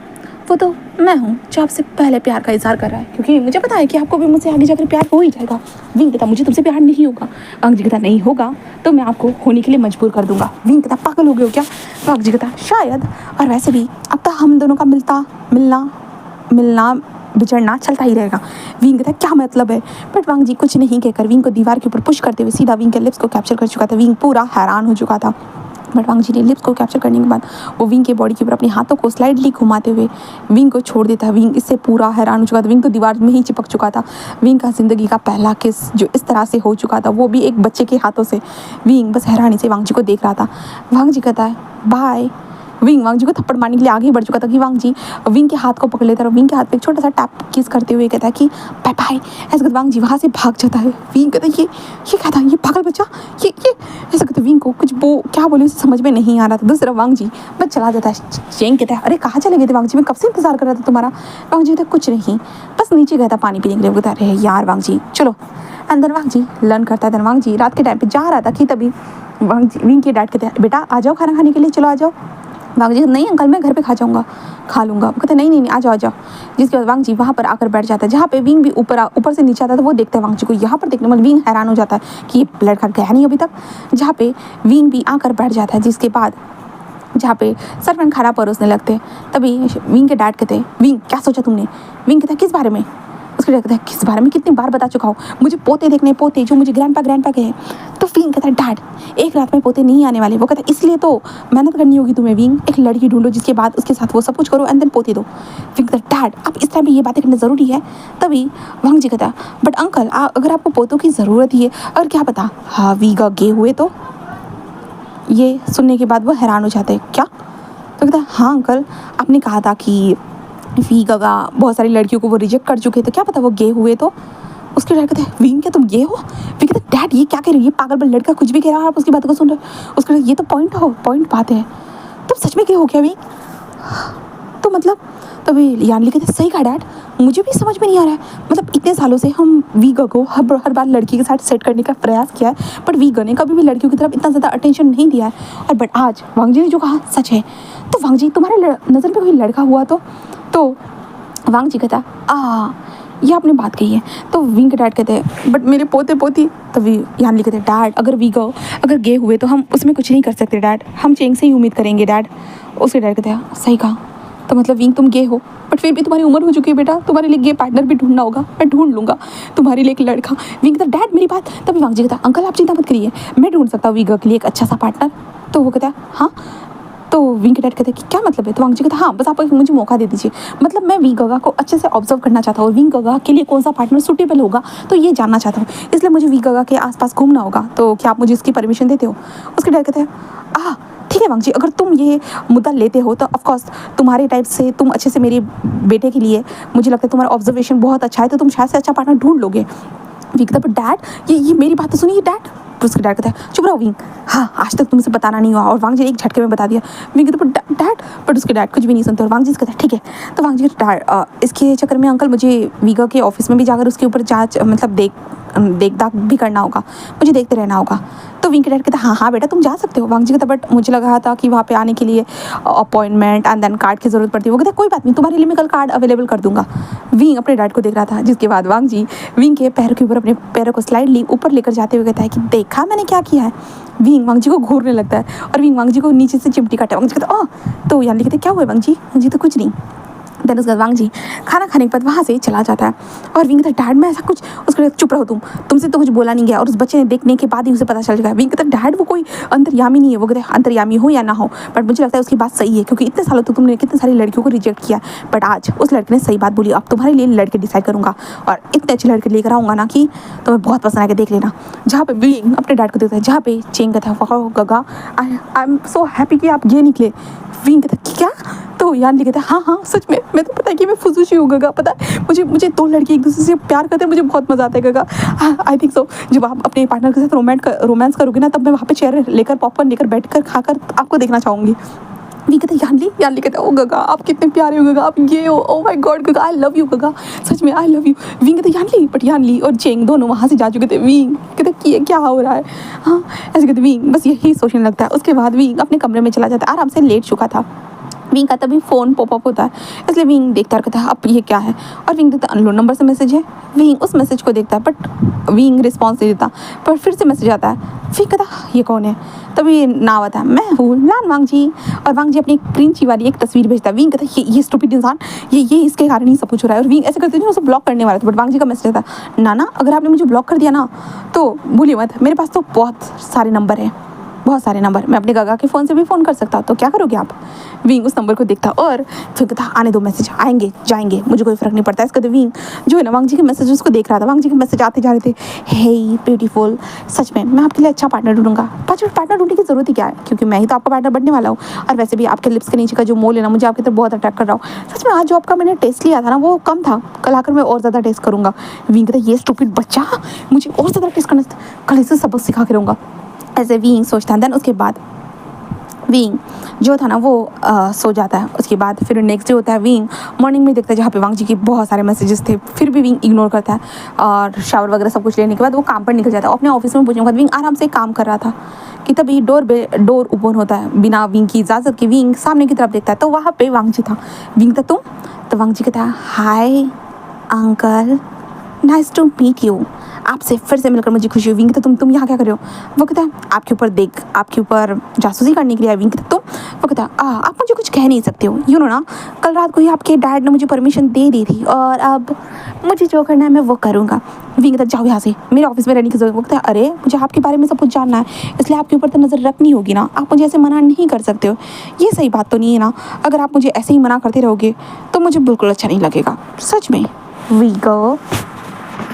तो मैं हूँ जो आपसे पहले प्यार का इजहार कर रहा है, क्योंकि मुझे पता है कि आपको भी मुझसे आगे जाकर प्यार हो ही जाएगा। विंग कहता मुझे तुमसे प्यार नहीं होगा। वांग जी कहता नहीं होगा तो मैं आपको होने के लिए मजबूर कर दूंगा। विंग कहता पागल हो गए हो क्या? वांग जी कहता शायद, और वैसे भी अब तक हम दोनों का मिलना बिछड़ना चलता ही रहेगा। विंग कहता क्या मतलब है? बट वांग जी कुछ नहीं कहकर विंग को दीवार के ऊपर पुश करते हुए सीधा विंग के लिप्स को कैप्चर कर चुका था। विंग पूरा हैरान हो चुका था। बट वांग जी ने लिप्स को कैप्चर करने के बाद वो विंग के बॉडी के ऊपर अपने हाथों को स्लाइडली घुमाते हुए विंग को छोड़ देता है। विंग इससे पूरा हैरान हो चुका था। विंग तो दीवार में ही चिपक चुका था। विंग का ज़िंदगी का पहला किस जो इस तरह से हो चुका था, वो भी एक बच्चे के हाथों से। विंग बस हैरानी से वांग जी को देख रहा था। वांग जी कहता है बाय। विंग वांग जी को थप्पड़ मारने के लिए आगे बढ़ चुका था कि वांग जी विंग के हाथ को पकड़ लेता है और विंग के हाथ पे एक छोटा सा टैप किस करते हुए कहता है कि बाय बाय। ऐसे करते वांग जी वहाँ से भाग जाता है। विंग कहता है ये क्या था, ये पागल बच्चा, ये ऐसा कहते विंग को कुछ वो क्या बोले उसे समझ में नहीं आ रहा था। दूसरा वांग जी बस चला जाता है। चेंग कहता है अरे कहाँ चले गए थे वांग जी, मैं कब से इंतजार कर रहा था तुम्हारा। वांग जी कहता कुछ नहीं, बस नीचे गया था पानी पीने के लिए। वो कहता अरे यार वांग जी चलो अंदर। वांग जी लर्न करता है। वांग जी रात के टाइम पे जा रहा था कि तभी वांग जी विंग के डैड कहते हैं बेटा आ जाओ खाना खाने के लिए, चलो आ जाओ। वांग जी नहीं अंकल मैं घर पे खा लूँगा। वो कहते नहीं आ जाओ। जिसके बाद वांग जी वहाँ पर आकर बैठ जाता है, जहाँ पे विंग भी ऊपर से नीचे आता था। वो देखता है वांग जी को, यहाँ पर देखने में विंग हैरान हो जाता है कि ये लड़का गया नहीं अभी तक। जहाँ पे विंग भी आकर बैठ जाता है, जिसके बाद जहाँ पे सर्वेंट खाना परोसने लगते हैं। तभी विंग के डैड कहते हैं विंग क्या सोचा तुमने? विंग कहता है किस बारे में? उसके डैड कहता है किस बारे में, कितनी बार बता चुका हूँ, मुझे पोते देखने, पोते जो मुझे ग्रैंडपा कहे। तो विंग कहता है डैड एक रात में पोते नहीं आने वाले। वो कहता है इसलिए तो मेहनत करनी होगी तुम्हें विंग, एक लड़की ढूंढो जिसके बाद उसके साथ वो सब कुछ करो एंड देन पोते दो। विंग कहता है डैड अब इस टाइम पे ये बातें करना ज़रूरी है। तभी वांग जी कहता है बट अंकल अगर आपको पोतों की ज़रूरत ही है, अगर क्या पता हाँ वीगा गे हुए तो। ये सुनने के बाद वो हैरान हो जाते हैं क्या? तो कहता है हाँ अंकल आपने कहा था कि वी गगा बहुत सारी लड़कियों को वो रिजेक्ट कर चुके थे, क्या पता वो गे हुए तो। उसके डैड कहते हैं विंग क्या तुम गे हो? वी कहते डैड ये क्या कह रही हो, ये पागल लड़का कुछ भी कह रहा है, आप उसकी बात को सुन रहे हो। उसके ये तो पॉइंट बात है, तुम सच में गे हो क्या विंग? तो मतलब तभी यानली कहते सही कहा डैड, मुझे भी समझ में नहीं आ रहा है। मतलब इतने सालों से हम वीगा को हर बार लड़की के साथ सेट करने का प्रयास किया है, बट वीगा ने कभी भी लड़कियों की तरफ इतना ज़्यादा अटेंशन नहीं दिया है। और बट आज वांग जी ने जो कहा सच है। तो वांग जी तुम्हारे नज़र में कोई लड़का हुआ तो वांग जी कहता ये आपने बात कही है। तो विंग के डैड कहते हैं बट मेरे पोते पोती। तो यानली कहते हैं डैड अगर गे हुए तो हम उसमें कुछ नहीं कर सकते डैड, हम चेंग से ही उम्मीद करेंगे डैड। उसके डैड कहते हैं सही कहा। तो मतलब विंग तुम गे हो, बट फिर भी तुम्हारी उम्र हो चुकी है बेटा, तुम्हारे लिए गे पार्टनर भी ढूंढना होगा, मैं ढूंढ लूँगा तुम्हारे लिए एक लड़का। विंग कहता डैड मेरी बात। तभी वांग जी कहता अंकल आप चिंता मत करिए, मैं ढूंढ सकता हूँ वीगा के लिए एक अच्छा सा पार्टनर। तो वो कहता है हाँ। तो विंग के डैड कहते हैं कि क्या मतलब है? तो वांग जी कहता हाँ बस आप मुझे मौका दे दीजिए, मतलब मैं विंग गगा को अच्छे से ऑब्जर्व करना चाहता हूँ, विंग गगा के लिए कौन सा पार्टनर सुटेबल होगा तो ये जानना चाहता हूँ, इसलिए मुझे विंग गगा के आसपास घूमना होगा, तो क्या आप मुझे इसकी परमिशन देते हो? उसके डैड कहते हैं ठीक है वांग जी, अगर तुम ये मुद्दा लेते हो तो ऑफकोर्स तुम्हारे टाइप से तुम अच्छे से मेरे बेटे के लिए, मुझे लगता है तुम्हारा ऑब्जर्वेशन बहुत अच्छा है, तो तुम शायद से अच्छा पार्टनर ढूंढ लोगे। विंग कहता बट डैड ये मेरी बात तो सुनिए डैड। तो उसके डैड कहता है चुप रहो विंग, हाँ आज तक तुमसे बताना नहीं हुआ, और वांग जी एक झटके में बता दिया। विंग कहता डैड, बट उसके डैड कुछ भी नहीं सुनते, और वांग जी कहता है ठीक है। तो वांग जी डैड इसके चक्कर में अंकल मुझे वीगा के ऑफिस में भी जाकर उसके ऊपर जांच मतलब देख दाख भी करना होगा, मुझे देखते रहना होगा। तो विंग के डैड कहता हाँ बेटा तुम जा सकते हो। वांग जी कहता बट मुझे लगा था कि वहाँ पे आने के लिए अपॉइंटमेंट एंड देन कार्ड की ज़रूरत पड़ती है। वो कहता कोई बात नहीं, तुम्हारे लिए मैं कल कार्ड अवेलेबल कर दूंगा। विंग अपने डैड को देख रहा था, जिसके बाद वांग जी विंग के पैरों के ऊपर अपने पैरों को स्लाइडली ऊपर लेकर जाते हुए कहता है कि देखा मैंने क्या किया है। विंग वांग जी को घूरने लगता है और विंग वांग जी को नीचे से चिमटी काटा। वांग जी कहता तो यानी कहते क्या हुआ वांग जी तो कुछ नहीं। देन उसके बाद वांग जी खाना खाने के बाद वहाँ से चला जाता है और विंग कहता डैड मैं ऐसा कुछ, उसके चुप रहो तुमसे तो कुछ बोला नहीं गया, और उस बच्चे ने देखने के बाद ही उसे पता चल गया। विंग कहता डैड वो कोई अंतर्यामी नहीं है। वो कहते अंतर्यामी हो या ना हो, बट मुझे लगता है उसकी बात सही है, क्योंकि इतने सालों तक तुमने कितने सारी लड़कियों को रिजेक्ट किया, बट आज उस लड़के ने सही बात बोली। अब तुम्हारे लिए लड़के डिसाइड करूँगा और इतने अच्छे लड़के लेकर आऊँगा ना कि तुम्हें बहुत पसंद आके देख लेना। जहाँ पे विंग अपने डैड को देखता है, जहाँ पे चेंग कहता है गगा आई एम सो हैप्पी कि आप ये निकले। विंग कहता क्या? तो यानली कहता है हाँ सच में, मैं तो पता है कि मैं फुजूशी हूँ गगा, पता है मुझे दो लड़की एक दूसरे से प्यार करते हैं, मुझे बहुत मज़ा आता है गगा। आई थिंक सो जब आप अपने पार्टनर के साथ रोमांस करोगे ना, तब मैं वहाँ पे चेयर लेकर पॉपकॉर्न लेकर बैठ कर खाकर आपको देखना चाहूँगी। विंग कहता है यानली कहता है ओ गगा आप कितने प्यारे हो गगा, आप ये हो, ओ माय गॉड गगा आई लव यू गगा, सच में आई लव यू। विंग कहता है यानली और चेंग दोनों वहाँ से जा चुके थे। विंग कहते कि क्या हो रहा है, हाँ ऐसे कहते विंग बस यही सोचने लगता है। उसके बाद विंग अपने कमरे में चला जाता है, आराम से लेट चुका था। विंग का तभी फ़ोन पॉपअप होता है, इसलिए विंग देखता रहता है अब ये क्या है, और विंग देखता अननोन नंबर से मैसेज है। विंग उस मैसेज को देखता है बट विंग रिस्पॉन्स नहीं देता, पर फिर से मैसेज आता है। विंग कहता ये कौन है? तभी नाम आता है मैं हूँ लान वांग जी, और वांग जी अपनी क्रिंची वाली एक तस्वीर भेजता है। विंग कहता है ये स्टूपिड इंसान, ये इसके कारण ही सब कुछ हो रहा है, और विंग ऐसे करते नहीं उसे ब्लॉक करने वाला था, बट वांग जी का मैसेज आता है ना अगर आपने मुझे ब्लॉक कर दिया ना तो भूलिए मत, मेरे पास तो बहुत सारे नंबर हैं, बहुत सारे नंबर, मैं अपने गगा के फ़ोन से भी फ़ोन कर सकता, तो क्या करोगे आप? विंग उस नंबर को देखता और फिर कहता आने दो मैसेज, आएंगे जाएंगे मुझे कोई फ़र्क नहीं पड़ता। इसका तो विंग जो है ना वांग जी के मैसेज उसको देख रहा था। वांग जी के मैसेज आते जा रहे थे, हे ब्यूटीफुल सच में मैं आपके लिए अच्छा पार्टनर ढूंढूंगा। पार्टनर ढूंढने की ज़रूरत ही क्या है, क्योंकि मैं ही तो आपका पार्टनर बनने वाला हूँ, और वैसे भी आपके लिप्स के नीचे का जो मोल है ना मुझे आपकी तरफ बहुत अट्रैक्ट कर रहा हूँ। सच में आज जो आपका मैंने टेस्ट लिया था ना वो कम था, कल आकर मैं और ज़्यादा टेस्ट करूँगा। विंग कहता ये स्टूपिड बच्चा मुझे और ज़्यादा टेस्ट करना, कल इसे सबक सिखा के रहूँगा, ऐसे विंग सोचता है। देन उसके बाद विंग जो था ना वो सो जाता है। उसके बाद फिर नेक्स्ट डे होता है, विंग मॉर्निंग में देखता है जहाँ पे वांग जी के बहुत सारे मैसेजेस थे, फिर भी विंग इग्नोर करता है, और शावर वगैरह सब कुछ लेने के बाद वो काम पर निकल जाता है। अपने ऑफिस में पहुंचने के बाद विंग आराम से काम कर रहा था कि तभी डोर ओपन होता है बिना विंग की इजाज़त के। विंग सामने की तरफ देखता है तो वहाँ पे वांग जी था। विंग था तुम? तो वांग जी कहता है hi uncle nice to meet you, आपसे फिर से मिलकर मुझे खुशी हुई। विंग कहता तुम यहाँ क्या कर रहे हो? वो कहता है आपके ऊपर जासूसी करने के लिए। विंग कहता तुम? वो कहता आप मुझे कुछ कह नहीं सकते हो, यू नो ना कल रात को ही आपके डैड ने मुझे परमिशन दे दी थी, और अब मुझे जो करना है मैं वो करूँगा। विंग कहता जाओ यहाँ से, मेरे ऑफिस में रहने की जरूरत। वो कहता है अरे मुझे आपके बारे में सब कुछ जानना है, इसलिए आपके ऊपर तो नज़र रखनी होगी ना, आप मुझे ऐसे मना नहीं कर सकते हो, ये सही बात तो नहीं है ना, अगर आप मुझे ऐसे ही मना करते रहोगे तो मुझे बिल्कुल अच्छा नहीं लगेगा सच में। वीगो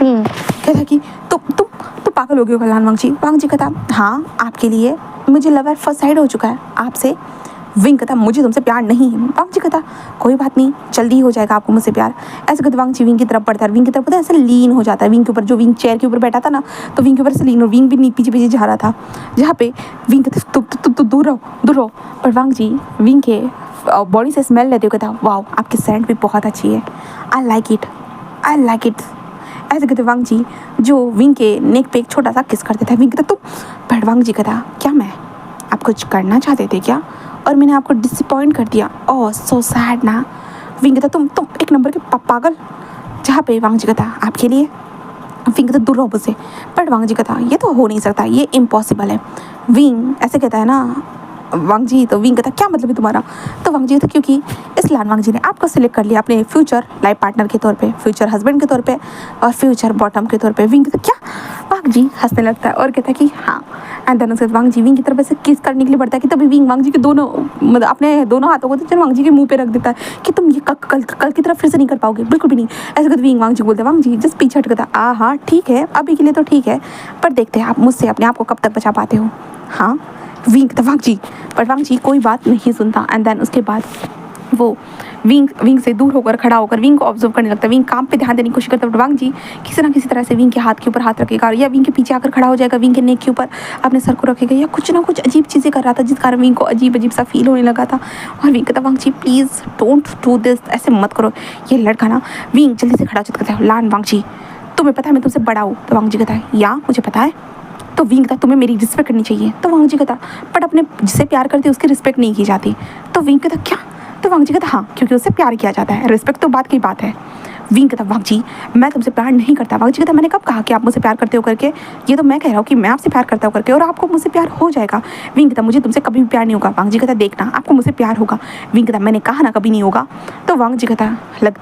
कहता कि तुम पागल हो गए हो लान वांग जी। वांग जी कहता हाँ आपके लिए मुझे लव एट फर्स्ट साइड हो चुका है आपसे, विंग कहता मुझे तुमसे प्यार नहीं है। वांग जी कहता कोई बात नहीं, जल्दी हो जाएगा आपको मुझसे प्यार। ऐसे कहते वांग जी विंग की तरफ बढ़ता है, विंग की तरफ पता है ऐसे लीन हो जाता है विंग के ऊपर। जो विंग चेयर के ऊपर बैठा था ना, तो विंग के ऊपर से लीन, और विंग भी पीछे पीछे जा रहा था, जहाँ पे विंग कहते तुम दूर रहो दूर रहो। पर वांग जी विंग के बॉडी से स्मेल लेते हुए कहता वाओ आपकी सेंट भी बहुत अच्छी है, I like it I like it. ऐसे कहते वांग जी जो विंग के नेक पे एक छोटा सा किस करते थे। विंग कहता तुम, पर वांग जी कहता क्या मैं आप कुछ करना चाहते थे क्या, और मैंने आपको डिसअपॉइंट कर दिया, ओह सो सैड ना। विंग कहता तुम एक नंबर के पागल। जहाँ पे वांग जी कहता आपके लिए। विंग कहता दूर रहो मुझसे। पर वांग जी कहता ये तो हो नहीं सकता, ये इम्पॉसिबल है। विंग ऐसे कहता है ना वांग जी, तो विंग कहता क्या मतलब है तुम्हारा। तो वांग जी कहता क्योंकि इसलिए वांग जी ने आपको सिलेक्ट कर लिया अपने फ्यूचर लाइफ पार्टनर के तौर पे, फ्यूचर हस्बैंड के तौर पे और फ्यूचर बॉटम के तौर पे। विंग कहता क्या। वांग जी हंसने लगता है और कहता है कि हाँ। एंड देन उसके बाद वांग जी विंग की तरफ से किस करने के लिए बढ़ता है कि तभी विंग वांग जी के दोनों मतलब अपने दोनों हाथों को तो वांग जी के मुंह पे रख देता है कि तुम ये कल की तरफ फिर से नहीं कर पाओगे, बिल्कुल भी नहीं। ऐसे करके विंग वांग जी बोलते हैं वांग जी जस्ट पीछे हटता है, हाँ ठीक है अभी के लिए तो ठीक है, पर देखते हैं आप मुझसे अपने आप को कब तक बचा पाते हो। हाँ विंग तो वांग जी, पर वांग जी कोई बात नहीं सुनता। एंड देन उसके बाद वो विंग से दूर होकर खड़ा होकर विंग को ऑब्जर्व करने लगता है। विंग काम पे ध्यान देने की कोशिश करता है, बट वांग जी किसी ना किसी तरह से विंग के हाथ के ऊपर हाथ रखेगा या विंग के पीछे आकर खड़ा हो जाएगा, विंग के नेक के ऊपर अपने सर को रखेगा या कुछ ना कुछ अजीब चीज़ें कर रहा था, जिस कारण विंग को अजीब अजीब सा फील होने लगा था। और विंग कहता वांग जी प्लीज़ डोंट डू दिस, ऐसे मत करो। ये लड़का ना, विंग जल्दी से खड़ा हो जाता है, लान वांग जी तुम्हें पता है मैं तुमसे बड़ा हूँ। तो वांग जी कहता है या मुझे पता है। तो विंग कहता तुम्हें मेरी रिस्पेक्ट करनी चाहिए। तो वांग जी कहता बट अपने जिससे प्यार करते उसकी रिस्पेक्ट नहीं की जाती। तो विंग कहता क्या। तो वांग जी कहता हाँ क्योंकि उससे प्यार किया जाता है, रिस्पेक्ट तो बात की बात है। विंग कहता वांग जी मैं तुमसे प्यार नहीं करता। वांग जी कहता मैंने कब कहा कि आप मुझसे प्यार करते हो करके, ये तो मैं कह रहा हूँ कि मैं आपसे प्यार करता हूँ करके और आपको मुझसे प्यार हो जाएगा। विंग कहता मुझे तुमसे कभी भी प्यार नहीं होगा। वांग जी कहता देखना आपको मुझसे प्यार होगा। विंग कहता मैंने कहा ना कभी नहीं होगा। तो वांग जी कहता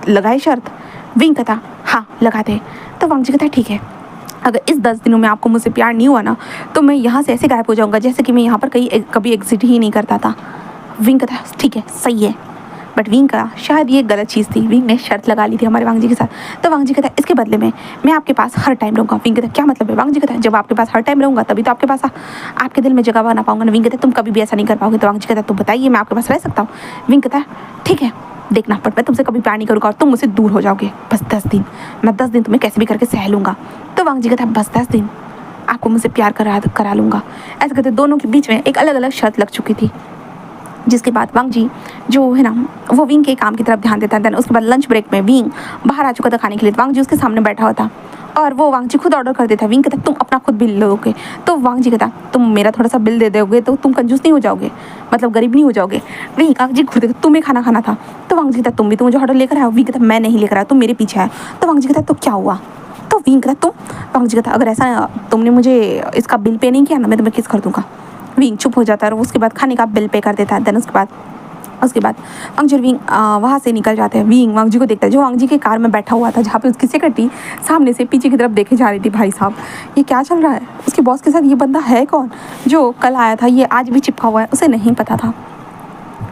लगाए शर्त। विंग कहता हाँ लगाते। तो वांग जी कहता ठीक है, अगर इस 10 दिनों में आपको मुझसे प्यार नहीं हुआ ना, तो मैं यहाँ से ऐसे गायब हो जाऊँगा जैसे कि मैं यहाँ पर कभी एग्जिट ही नहीं करता था। विंग कहता ठीक है सही है, बट विंग का शायद ये गलत चीज़ थी। विंग ने शर्त लगा ली थी हमारे वांग जी के साथ। तो वांग जी कहता इसके बदले में मैं आपके पास हर टाइम रहूँगा। विंग कहता क्या मतलब है। वांग जी कहता जब आपके पास हर टाइम रहूँगा तभी तो आपके पास आपके दिल में जगह बना पाऊंगा ना। विंग कहता तुम कभी भी ऐसा नहीं कर पाओगे। तो वांग जी कहता तो बताइए मैं आपके पास रह सकता हूँ। विंग कहता ठीक है देखना, पर मैं तुमसे कभी प्यार नहीं करूँगा और तुम मुझसे दूर हो जाओगे। बस 10 दिन, मैं 10 दिन तुम्हें कैसे भी करके सह लूँगा। तो वांग जी कहता बस 10 दिन आपको मुझसे प्यार करा लूँगा। ऐसे कहते दोनों के बीच में एक अलग अलग शर्त लग चुकी थी, जिसके बाद वांग जी जो है ना वो विंग के काम की तरफ ध्यान देता है। देन उसके बाद लंच ब्रेक में विंग बाहर आ चुका था खाने के लिए। वांग जी उसके सामने बैठा हुआ था और वो वांग जी खुद ऑर्डर कर देता है। विंग कहता तुम अपना खुद बिल लोगे। तो वांग जी कहता तुम मेरा थोड़ा सा बिल दे दोगे तो तुम कंजूस नहीं हो जाओगे, मतलब गरीब नहीं हो जाओगे। वांग जी खुद तुम्हें खाना खाना था। तो वांग जी कहता तुम भी तो मुझे ऑर्डर लेकर आओ। विंग कहता मैं नहीं लेकर आया, तुम मेरे पीछे आए। तो वांग जी कहता तो क्या हुआ। तो विंग कहता वांग जी कहता अगर ऐसा तुमने मुझे इसका बिल पे नहीं किया ना मैं तुम्हें किस कर दूँगा। विंग चुप हो जाता है और उसके बाद खाने का बिल पे कर देता है। देन उसके बाद वांग जी और विंग वहाँ से निकल जाते हैं। विंग वांग जी को देखता है जो वांग जी के कार में बैठा हुआ था, जहाँ पे उसकी सेक्रेटरी सामने से पीछे की तरफ देखे जा रही थी। भाई साहब ये क्या चल रहा है, उसके बॉस के साथ ये बंदा है कौन जो कल आया था, ये आज भी चिपका हुआ है, उसे नहीं पता था।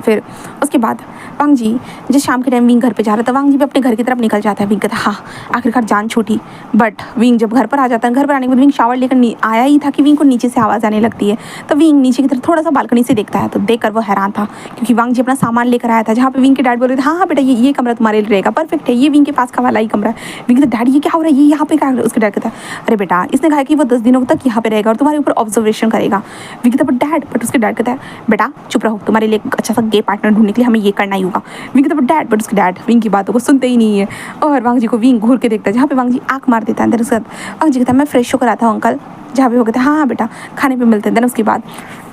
फिर उसके बाद वांग जी जब शाम के टाइम विंग घर पे जा रहा था, वांग जी भी अपने घर की तरफ निकल जाता है। विंग कहता हाँ आखिरकार जान छूटी। बट विंग जब घर पर आ जाता है, घर पर आने के बाद विंग शावर लेकर आया ही था कि विंग को नीचे से आवाज़ आने लगती है। तो विंग नीचे की तरफ थोड़ा सा बालकनी से देखता है, तो देखकर वो हैरान था क्योंकि वांग जी अपना सामान लेकर आया था। जहाँ पे विंग के डैड बोल रहे थे हाँ बेटा ये कमरा तुम्हारे लिए रहेगा, परफेक्ट है, ये विंग के पास का वाला ही कमरा है। विंग कहता डैडी ये क्या हो रहा है, ये यहाँ पे क्या। उसके डैड कहता अरे बेटा इसने कहा कि वो 10 दिनों तक यहाँ पे रहेगा और तुम्हारे ऊपर ऑब्जर्वेशन करेगा। विंग कहता बट उसके डैड कहता है बेटा चुप रहो, तुम्हारे लिए अच्छा सा गे पार्टनर ढूंढने के लिए हमें ये करना ही होगा। विंग कहता डैड, बट उसके डैड विंग की बातों को सुनते ही नहीं है और वांग जी को विंग घूर के देखता है, जहाँ पे वांग जी आँख मार देता है। अंदर उसके बाद वांग जी कहता है मैं फ्रेश होकर आता हूँ अंकल। जहाँ पे वो कहते हैं हाँ बेटा खाने पे मिलते हैं। देन उसके बाद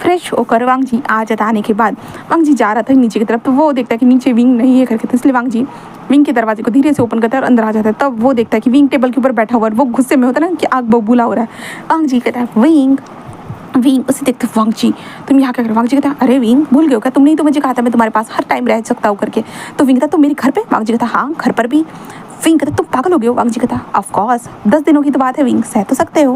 फ्रेश होकर वांग जी आ जाता, आने के बाद वांग जी जा रहा था नीचे की तरफ, तो वो देखता है कि नीचे विंग नहीं है करके, तो इसलिए वांग जी विंग के दरवाजे को धीरे से ओपन करता है और अंदर आ जाता है। तब वो देखता है कि विंग टेबल के ऊपर बैठा हुआ है, वो गुस्से में होता है ना कि आग बबूला हो रहा है। वांग जी कहता है विंग उसे देखते वांग जी तुम यहाँ क्या कर। वांग जी कहता अरे विंग भूल गए हो क्या, तुमने ही तो मुझे कहा था मैं तुम्हारे पास हर टाइम रह सकता हूँ करके। तो विंग कहता तुम मेरे घर पे। वांग जी कहता हाँ घर पर भी। विंग कहता तुम पागल हो गए हो। वांग जी कहता ऑफकोर्स 10 दिनों की तो बात है विंग, सह तो सकते हो।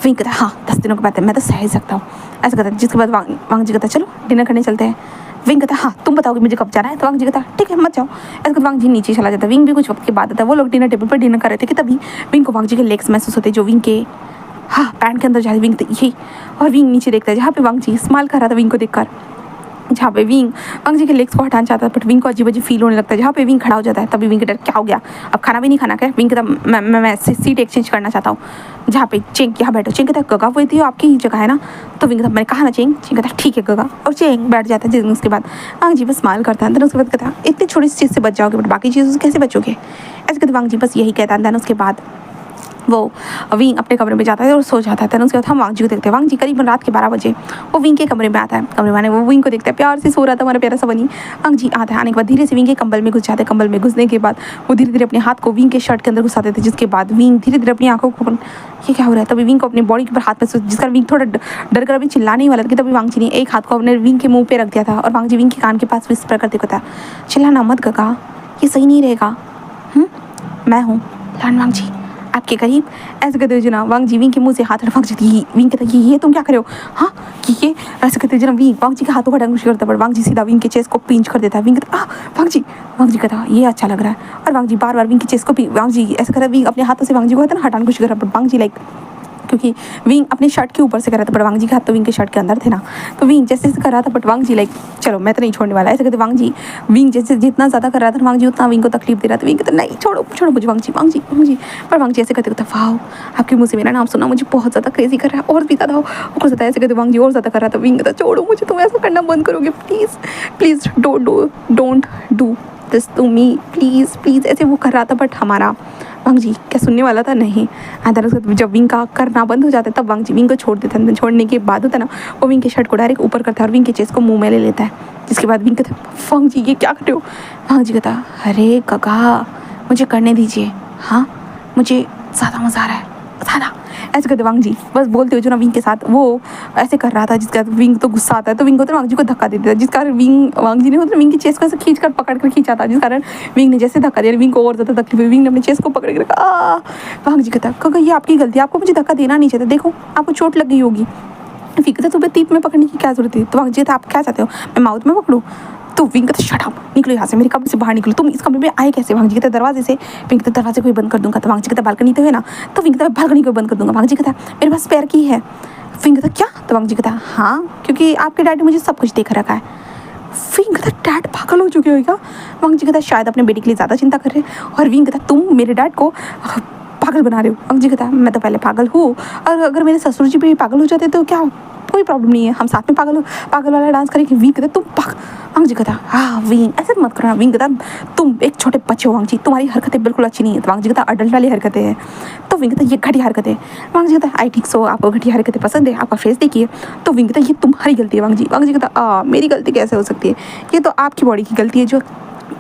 विंग कहता हाँ 10 दिनों की बात है, मैं तो सह ही सकता हूँ। ऐसा कहता जिसके बाद वांग जी कहता चलो डिनर करने चलते हैं। विंग कहता हाँ तुम बताओगे मुझे कब जाना है। तो वांग जी कहता ठीक है मत जाओ। ऐसे कहते वांग जी नीचे चला जाता है। विंग भी कुछ वक्त के बाद आता है, वो लोग डिनर टेबल पर डिनर कर रहे थे कि तभी विंग को वांग जी के लेग्स महसूस होते जो विंग के हाँ पैंट के अंदर जा रही। विंग यही और विंग नीचे देखता है जहाँ पे वांग जी स्माइल कर रहा था विंग को देखकर। जहाँ पे विंग वांग जी के लेग्स को हटाना चाहता है, बट विंग को अजीब अजीब फील होने लगता है। जहाँ पे विंग खड़ा हो जाता है तभी विंग के डर क्या हो गया, अब खाना भी नहीं खाना क्या? विंग कहता मैं सीट एक्सचेंज करना चाहता हूँ। जहाँ पे चेंग यहाँ बैठो। चेंग कहता है गगा वही थी आपकी ही जगह है ना? तो विंग कहता मैंने कहा ना चेंग। चेंग कहता ठीक है गगा, और चेंग बैठ जाता है। जिस उसके बाद वांग जी बस स्माइल करता है। देन उसके बाद कहता है इतनी छोटी सी चीज़ से बच जाओगे बट बाकी चीज़ों से कैसे बचोगे? ऐसे कहते वांग जी बस यही कहता है। देन उसके बाद वो विंग अपने कमरे में जाता है और सो जाता है। उसके बाद हम वांग जी को देखते हैं। वांग जी करीबन रात के 12 बजे वो विंग के कमरे में आता है। कमरे में वो विंग को देखता है, प्यार से सो रहा था हमारा प्यारा सा बनी। वांग जी आता है, आने के बाद धीरे से विंग के कंबल में घुस जाते हैं। कंबल में घुसने के बाद वो धीरे धीरे अपने हाथ को विंग के शर्ट के अंदर घुसाते थे, जिसके बाद विंग धीरे धीरे अपनी आंखों को ये क्या हो रहा है, तभी विंग को अपनी बॉडी के ऊपर हाथ में, जिसका विंग थोड़ा डर कर अभी चिल्लाने ही वाला था कि तभी वांग जी ने एक हाथ को अपने विंग के मुंह पे रख दिया था और वांग जी विंग के कान के पास विस्पर करते कहता चिल्लाना मत गगा, ये सही नहीं रहेगा। मैं हूँ लान वांग जी आपके करीब। ऐसे कहते हुए जना वांग जी विंग के मुंह से हाथ हटा। वांग जी विंग कहता ये तुम क्या कर रहे हो? हाँ ये ऐसे कहते जना विंग वांग जी के हाथों का डंग करता है, पर वांग जी सीधा विंग के चेस्ट को पिंच कर देता है। विंग कहता वांग जी कहता ये अच्छा लग रहा है, और वांग जी बार बार विंग के चेस्ट को वांग जी ऐसा करता विंग अपने हाथों से वांग जी को हटाने की कोशिश कर रहा, पर वांग जी लाइक क्योंकि विंग अपने शर्ट के ऊपर से कर रहा था, बट वांग जी के हाथ तो विंग के शर्ट के अंदर थे ना, तो विंग जैसे कर रहा था, बट वांग जी लाइक चलो मैं तो नहीं छोड़ने वाला। ऐसे कहते वांग जी विंग जैसे जितना ज़्यादा कर रहा था वांग जी उतना विंग को तकलीफ दे रहा था। विंग कहते नहीं छोड़ो छोड़ो मुझे वांग जी। पर वांग जी ऐसे कहते वाह आपके मुँह से मेरा नाम सुना मुझे बहुत ज़्यादा क्रेजी कर रहा है, और भी ज़्यादा हो और ज़्यादा। ऐसे कहते वांग जी और ज़्यादा कर रहा था। विंग कहता छोड़ो मुझे, तुम ऐसा करना बंद करोगे please don't do this to me please. ऐसे वो कर रहा था, बट हमारा वांग जी क्या सुनने वाला था? नहीं। अंदर जब विंग का करना बंद हो जाता है तब वांग जी विंग को छोड़ देता है। छोड़ने के बाद होता है ना, वो विंग के शर्ट को डायरेक्ट ऊपर करता है और विंग के चेस्ट को मुंह में ले लेता है, जिसके बाद विंग कहता है वांग जी ये क्या कर रहे हो? वांग जी कहता अरे गगा मुझे करने दीजिए, हाँ मुझे ज़्यादा मज़ा आ रहा है ज़्यादा। ऐसे कहते वांग जी बस बोलते हो जो ना विंग के साथ वो ऐसे कर रहा था, जिसका विंग तो गुस्सा आता है तो विंग होता है वांग जी को धक्का देता है, जिस कारण वांग जी ने होता है विंग की चेस्ट को ऐसे खींच कर पकड़ कर खींचा था, जिस कारण विंग ने जैसे धक्का दिया विंग को और ज़्यादा तकलीफ हुई। विंग ने अपने चेस्ट को पकड़ के रखा। वांग जी कहता क्योंकि ये आपकी गलती, आपको मुझे धक्का देना नहीं चाहिए, देखो आपको चोट लग गई होगी। फिर कहता तुम्हें तीत में पकड़ने की क्या जरूरत है? तो वांग जी आप क्या चाहते हो मैं माउथ में पकड़ूँ? तो विंग कहता शट अप, निकलो यहाँ से, मेरे कमरे से बाहर निकलो, तुम इस कमरे में आए कैसे? वांग जी कहता दरवाजे से। विंग कहता दरवाजे को बंद कर दूंगा। तो वांग जी कहता बालकनी तो है ना, तो विंग कहता बालकनी को बंद कर दूंगा। वांग जी कहता मेरे पास स्पेयर की है। विंग कहता क्या? तो वांग जी कहता हाँ क्योंकि आपके डैड ने मुझे सब कुछ देख रखा है। विंग कहता डैड पागल हो चुके हो क्या? वांग जी कहता शायद अपने बेटे के लिए ज़्यादा चिंता कर रहे हैं, और विंग कहता तुम मेरे डैड को पागल बना रहे हो। वांग जी कहता मैं तो पहले पागल हूँ, और अगर मेरे ससुर जी भी पागल हो जाते तो क्या, कोई प्रॉब्लम नहीं है, हम साथ में पागल वाला डांस करेंगे। विंग कहता तुम वांग जी कहता हाँ विंग ऐसे मत करो ना। विंग कहता तुम एक छोटे बच्चे हो वांग जी, तुम्हारी हरकतें बिल्कुल अच्छी नहीं है। तो वांग जी कहता अडल्ट वाली हरकतें हैं। तो विंग कहता ये घटिया हरकतें। वांग जी कहता आई ठीक सो आपको घटिया हरकतें पसंद है, आपका फेस देखिए। तो विंग कहता ये तुम्हारी गलती है। वांग जी कहता मेरी गलती कैसे हो सकती है, ये तो आपकी बॉडी की गलती है, जो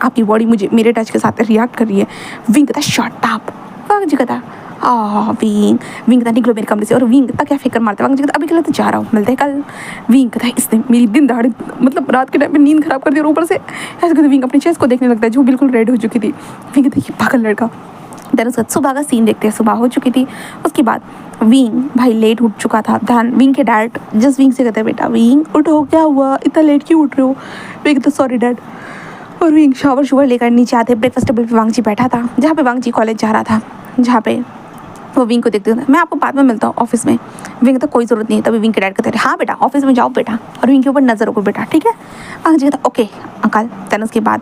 आपकी बॉडी मुझे मेरे टच के साथ रिएक्ट कर रही है। विंग कहता शट अप। वांग जी कहता विंग कहता निकलो मेरे कमरे से, और विंग कहता क्या फिक्र मारते। वांग जी कहता अभी के लिए तो जा रहा हूँ, मिलते हैं कल। विंग कहता इसने मेरी दिन दहाड़े मतलब रात के टाइम में नींद खराब कर दी, और ऊपर से ऐसे कहते विंग अपने चेस्ट को देखने लगता है जो बिल्कुल रेड हो चुकी थी। विंग कहता ये पागल लड़का। देन उसका सुबह का सीन देखते हैं, सुबह हो चुकी थी। उसके बाद विंग भाई लेट उठ चुका था। ध्यान विंग के डैड जस्ट विंग से कहते हैं बेटा विंग उठो, क्या हुआ इतना लेट क्यों उठ रहे हो? विंग कहता सॉरी डैड। और विंग शावर लेकर नीचे आते, ब्रेकफास्ट टेबल पर वांग जी बैठा था, जहाँ पे वांग जी कॉलेज जा रहा था, जहाँ पे वो विंग को देखते थे मैं आपको बाद में मिलता हूँ ऑफिस में। विंग तो कोई ज़रूरत नहीं है। तभी विंग के डैड कहते हाँ बेटा ऑफिस में जाओ बेटा, और विंग के ऊपर नज़र रखो बेटा, ठीक है? वांग जी कहता ओके अंकल। देन उसके बाद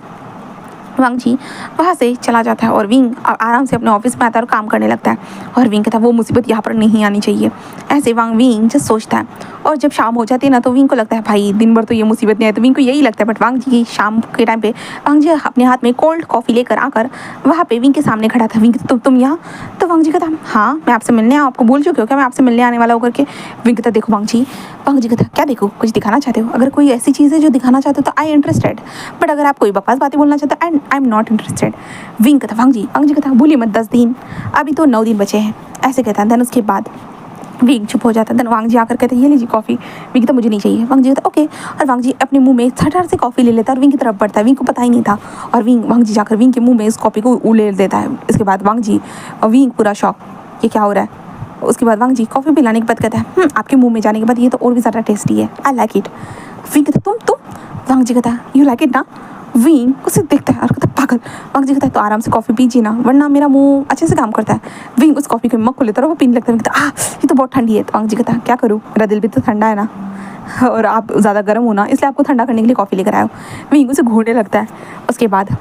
वांग जी वहाँ से चला जाता है, और विंग आराम से अपने ऑफिस में आता है और काम करने लगता है। और विंग कहता है वो मुसीबत यहाँ पर नहीं आनी चाहिए। ऐसे विंग जस्ट सोचता है, और जब शाम हो जाती है ना तो विंग को लगता है भाई दिन भर तो ये मुसीबत नहीं है, तो विंग को यही लगता है। बट वांग जी की शाम के टाइम पे वांग जी अपने हाथ में कोल्ड कॉफ़ी लेकर आकर वहाँ पे विंग के सामने खड़ा था। विंग तुम यहाँ? तो वांग जी कहता हाँ मैं आपसे मिलने आपको भूल चुके हो क्या, मैं आपसे मिलने आने वाला हूँ करके। विंग कहता देखो वांग जी कहता क्या देखो, कुछ दिखाना चाहते हो? अगर कोई ऐसी चीज़ है जो दिखाना चाहते हो तो आई इंटरेस्टेड, बट अगर आप कोई बकवास बातें बोलना चाहते हो I am not interested. Wing कहता वांग जी कहता भूलिए मत 10 दिन, अभी तो 9 दिन बचे हैं, ऐसे कहता है। देन उसके बाद विंग चुप हो जाता है। देन वांग जी आकर कहते हैं ये लीजिए कॉफ़ी। विंग कहता मुझे नहीं चाहिए। वांग जी कहता ओके, और वांग जी अपने मुंह में छटार से कॉफ़ी ले लेता है और विंग की तरफ बढ़ता है। विंग को पता ही नहीं था, और वांग जी जाकर विंग के मुंह में इस कॉफ़ी को उलेर देता है। इसके बाद विंग पूरा शॉक, ये क्या हो रहा है? उसके बाद वांग जी कॉफ़ी पिलाने के बाद कहता है आपके मुंह में जाने के बाद ये तो और भी ज़्यादा टेस्टी है, आई लाइक इट। विंग कहता तुम वांग जी कहता यू लाइक इट ना? विंग उसे देखता है और कहता पागल। वांग जी कहता है तो आराम से कॉफ़ी पीजिए ना, वरना मेरा मुंह अच्छे से काम करता है। विंग उस कॉफ़ी के मग को लेता है और वो पीने लगता है। कहता ये तो बहुत ठंडी है। तो वांग जी कहता क्या करूँ, मेरा दिल भी तो ठंडा है ना। और आप ज़्यादा गर्म हो ना, इसलिए आपको ठंडा करने के लिए कॉफ़ी लेकर आया हो। विंग उसे घूरने लगता है। उसके बाद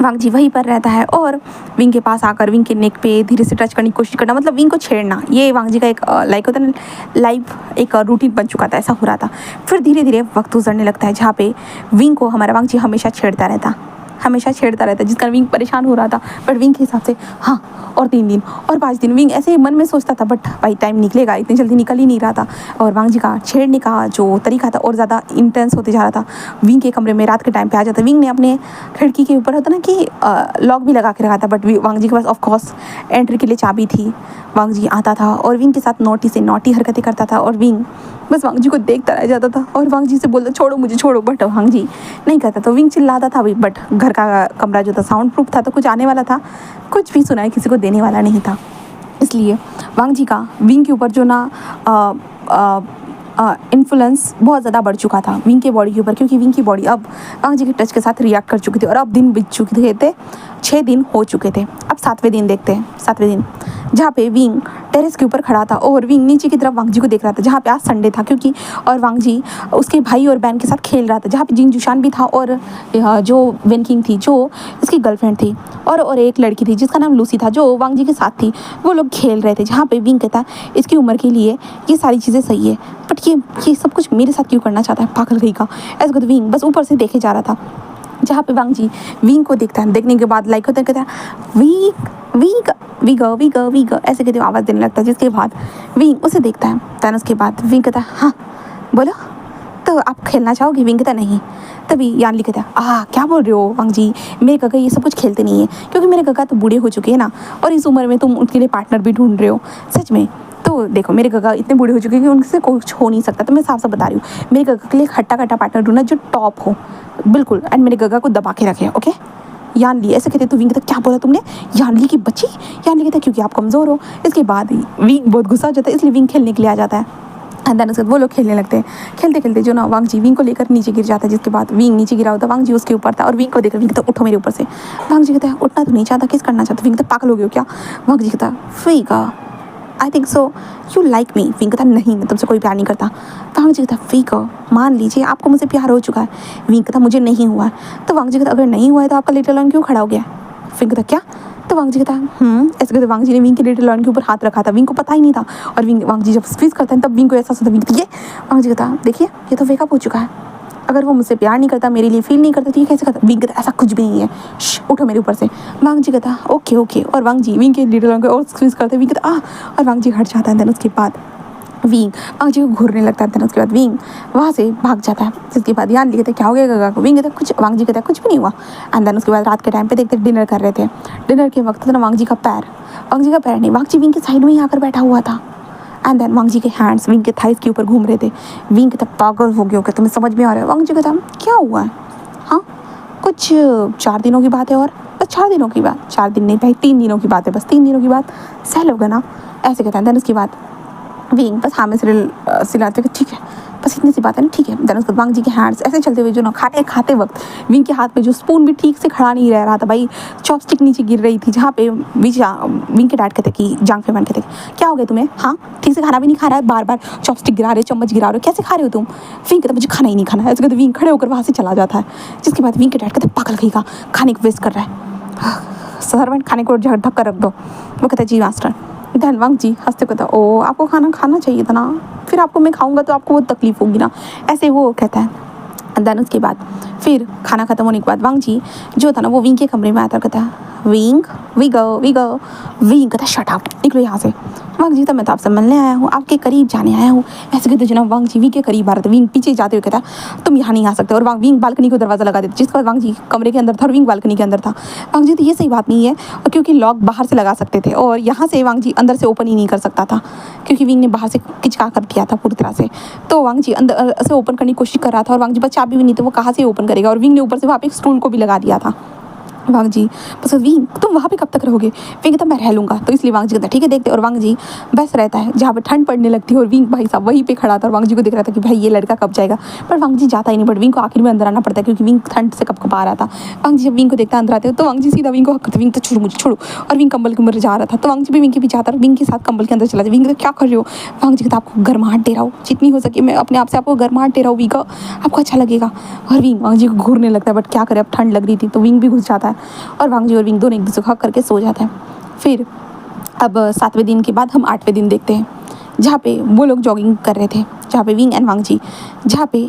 वांग जी वहीं पर रहता है और विंग के पास आकर विंग के नेक पे धीरे से टच करने की कोशिश करना, मतलब विंग को छेड़ना, ये वांग जी का एक लाइक होता है ना, लाइव एक रूटीन बन चुका था, ऐसा हो रहा था। फिर धीरे धीरे वक्त गुजरने लगता है जहाँ पे विंग को हमारा वांग जी हमेशा छेड़ता रहता, जिसका विंग परेशान हो रहा था। बट विंग के हिसाब से हाँ, और 3 दिन और 5 दिन विंग ऐसे मन में सोचता था, बट भाई टाइम निकलेगा, इतनी जल्दी निकल ही नहीं रहा था। और वांग जी का छेड़ने का जो तरीका था और ज़्यादा इंटेंस होते जा रहा था। विंग के कमरे में रात के टाइम पे आ जाता। विंग ने अपने खिड़की के ऊपर होता ना कि लॉक भी लगा के रखा था, बट वांग जी के पास ऑफकोर्स एंट्री के लिए चाबी थी। वांग जी आता था और विंग के साथ नोटी से नोटी हरकतें करता था और विंग बस वांग जी को देखता रह जाता था और वांग जी से बोलता छोड़ो मुझे छोड़ो, बट वांग जी नहीं करता। तो विंग चिल्लाता था भी, बट घर का कमरा जो था साउंड प्रूफ था, तो कुछ आने वाला था, कुछ भी सुनाई किसी को देने वाला नहीं था। इसलिए वांग जी का विंग के ऊपर जो ना इन्फ्लुएंस बहुत ज़्यादा बढ़ चुका था विंग के बॉडी के ऊपर, क्योंकि विंग की बॉडी अब वांग जी के टच के साथ रिएक्ट कर चुकी थी। और अब दिन बीत चुके थे, 6 दिन हो चुके थे। अब 7वें दिन देखते हैं। 7वें दिन जहाँ पे विंग टेरेस के ऊपर खड़ा था और विंग नीचे की तरफ वांग जी को देख रहा था, जहाँ पे आज संडे था क्योंकि, और वांग जी उसके भाई और बहन के साथ खेल रहा था, जहाँ पे जिंग जुशान भी था और जो वेन किंग थी जो इसकी गर्लफ्रेंड थी, और एक लड़की थी जिसका नाम लूसी था जो वांग जी के साथ थी। वो लोग खेल रहे थे, जहाँ पे विंग कहता इसकी उम्र के लिए ये सारी चीज़ें सही है, बट ये सब कुछ मेरे साथ क्यों करना चाहता है, पागल कहीं का। ऐसा तो विंग बस ऊपर से देखे जा रहा था, जहाँ पे वांग जी विंग को देखता है। देखने के बाद लाइक होता है, कहता है विंग विंग विग विग विग ऐसे कहते आवाज़ देने लगता है। जिसके बाद विंग उसे देखता है। दैन उसके बाद विंग कहता है हाँ बोलो, तो आप खेलना चाहोगे? विंग कहता नहीं। तभी यानली कहता है क्या बोल रहे हो वांग जी, मेरे काका ये सब कुछ खेलते नहीं है, क्योंकि मेरे काका तो बूढ़े हो चुके हैं ना, और इस उम्र में तुम उनके लिए पार्टनर भी ढूंढ रहे हो। सच में तो देखो, मेरे काका इतने बूढ़े हो चुके हैं कि उनसे कुछ हो नहीं सकता। तो मैं साफ साफ बता रही हूँ, मेरे काका के लिए खट्टा खट्टा पार्टनर ढूंढना जो टॉप हो बिल्कुल, एंड मेरे काका को दबा के रखे। ओके यानली ऐसे कहते। तो विंग कहता क्या बोला तुमने, यानली की बच्ची? यानली कहता क्योंकि आप कमज़ोर हो। इसके बाद विंग बहुत गुस्सा हो जाता है, इसलिए विंग खेलने के लिए आ जाता है। एंड देन उसके बाद वो लोग खेलने लगते हैं। खेलते खेलते जो ना वांग जी विंग को लेकर नीचे गिर जाता है। जिसके बाद विंग नीचे गिरा होता है, वांग जी उसके ऊपर था और विंग को देखकर विंग कहता उठो मेरे ऊपर से। वांग जी कहता है उठना तो नहीं चाहता, किस करना चाहता? विंग कहता पागल हो गया क्या? वांग जी कहता फीका आई think so you like me. Wing कहता नहीं, मैं तुमसे कोई प्यार नहीं करता। वांग जी कहता फीका मान लीजिए आपको मुझसे प्यार हो चुका है। विंग कहता मुझे नहीं हुआ है। तो वांग जी कहता अगर नहीं हुआ है तो आपका लिटिल लॉन क्यों खड़ा हो गया? विंग कहता क्या? तो वांग जी कहता ऐसे कहते। वांग जी ने विंग के लिटिल लॉन के ऊपर हाथ रखा था, विंग को पता ही नहीं था। और वांग जी जब स्क्वीज करते हैं तब विंग को एहसास होता है। विंग ये वांग जी कहता देखिए ये तो वेकअप हो चुका है, अगर वो मुझसे प्यार नहीं करता, मेरे लिए फील नहीं करता तो ये कैसे करता? विंग कहता ऐसा कुछ भी नहीं है, उठो मेरे ऊपर से। वांग जी कहता ओके ओके, और वांग जी विंग के लिटिल लॉन को और स्क्वीज करते। विंग कहता और वांग जी हट जाता है। देन उसके बाद वांग जी को घूरने लगता है। उसके बाद विंग वहाँ से भाग जाता है। जिसके बाद यान कहते क्या हो गया गगा को? विंग कहता कुछ। वांग जी कहता कुछ भी नहीं हुआ। एंड देन उसके बाद रात के टाइम पे देखते डिनर कर रहे थे। डिनर के वक्त ना वांग जी का पैर नहीं, वांग जी विंग के साइड में ही आकर बैठा हुआ था। एंड देन वांग जी के हैंड्स विंग के थाइस के ऊपर घूम रहे थे। विंग कहता पागल हो गया हो क्या, तुम्हें समझ में आ रहा है? वांग जी कहता क्या हुआ है? हाँ कुछ 4 दिनों की बात है, और बस 4 दिनों की बात, 4 दिन नहीं भाई 3 दिनों की बात है, बस 3 दिनों की बात सह लोगे ना, ऐसे कहता है। देन उसके बाद विंग बस हाँ में सिलाते ठीक है, बस इतनी सी बात है ना, ठीक है। देन उसके वांग जी के हैंड्स ऐसे चलते हुए जो ना खाते वक्त विंग के हाथ में जो स्पून भी ठीक से खड़ा नहीं रह रहा था भाई, चॉपस्टिक नीचे गिर रही थी। जहाँ पे विंग के डैड कहते कि जांग फेमैन कहते क्या हो गया तुम्हें? हाँ ठीक से खाना भी नहीं खा रहा है, बार बार चॉपस्टिक गिरा रहे, चम्मच गिरा रहे, कैसे खा रहे हो तुम? विंग कहता मुझे खाना ही नहीं खाना है। ऐसे कहते विंग खड़े होकर वहाँ से चला जाता है। जिसके बाद विंग के डैड कहते पागल कहीं का, खाने को वेस्ट कर रहा है, सर्वेंट खाने को ढक कर रख दो। वो कहता जी मास्टर। धन वांग जी हंसते कहता ओ आपको खाना चाहिए था ना, फिर आपको मैं खाऊंगा तो आपको बहुत तकलीफ होगी ना, ऐसे वो कहता है। देन उसके बाद फिर खाना खत्म होने के बाद वांग जी जो था ना वो विंग के कमरे में आता कहता विंग कहता शट अप, निकलो यहाँ से। वांग जी तो मैं तो आपसे मिलने आया हूँ, आपके करीब जाने आया हूँ, ऐसे कहते जनाब। वांग जी विंग के करीब आ रहे थे। विंग पीछे जाते हुए कहता तुम यहाँ नहीं आ सकते, और विंग बालकनी को दरवाजा लगा देते। जिसके बाद वांग जी कमरे के अंदर था और विंग बालकनी के अंदर था। वांग जी तो ये सही बात नहीं है, और क्योंकि लॉक बाहर से लगा सकते थे और यहाँ से वांग जी अंदर से ओपन ही नहीं कर सकता था, क्योंकि विंग ने बाहर से खिंचका कर दिया था पूरी तरह से। तो वांग जी अंदर से ओपन करने की कोशिश कर रहा था, और वांग जी बस चाबी भी नहीं थी, वो कहाँ से ओपन करेगा? और विंग ने ऊपर से वहाँ पे एक स्टूल को भी लगा दिया था। वांग जी बस विंग तुम वहाँ पे कब तक रहोगे? विंग कहता मैं रह लूँगा। तो इसलिए वांग जी कहता ठीक है देखते। और वांग जी बस रहता है जहाँ पे ठंड पड़ने लगती है और विंग भाई साहब वहीं पे खड़ा था और वांग जी को दिख रहा था कि भाई ये लड़का कब जाएगा, पर वांग जी जाता ही नहीं। बट विंग को आखिर में अंदर आना पड़ता है क्योंकि विंग ठंड से कब आ रहा था। वांग जी जब विंग को देखता अंदर आते हो तो वांग जी सीधा विंग को हक करते, विंग तो छोड़ो मुझे छोड़ो। और विंग कंबल के अंदर जा रहा था तो वांग जी भी विंग के पीछे आता और विंग के साथ कंबल के अंदर चला जाए। विंग कहता क्या कर रहे हो? वांग जी कहता आपको गर्माहट दे रहा हूँ, जितनी हो सके मैं अपने आप से आपको गर्माहट दे रहा हूँ विंग, आपको अच्छा लगेगा। और विंग वांग जी को घूरने लगता है बट क्या करे अब ठंड लग रही थी तो विंग भी घुस जाता है और वांग जी और विंग दोनों एक दूसरे को हक करके सो जाते हैं। फिर अब 7वें दिन के बाद हम 8वें दिन देखते हैं जहाँ पे वो लोग जॉगिंग कर रहे थे, जहाँ पे विंग एंड वांग जी, जहाँ पे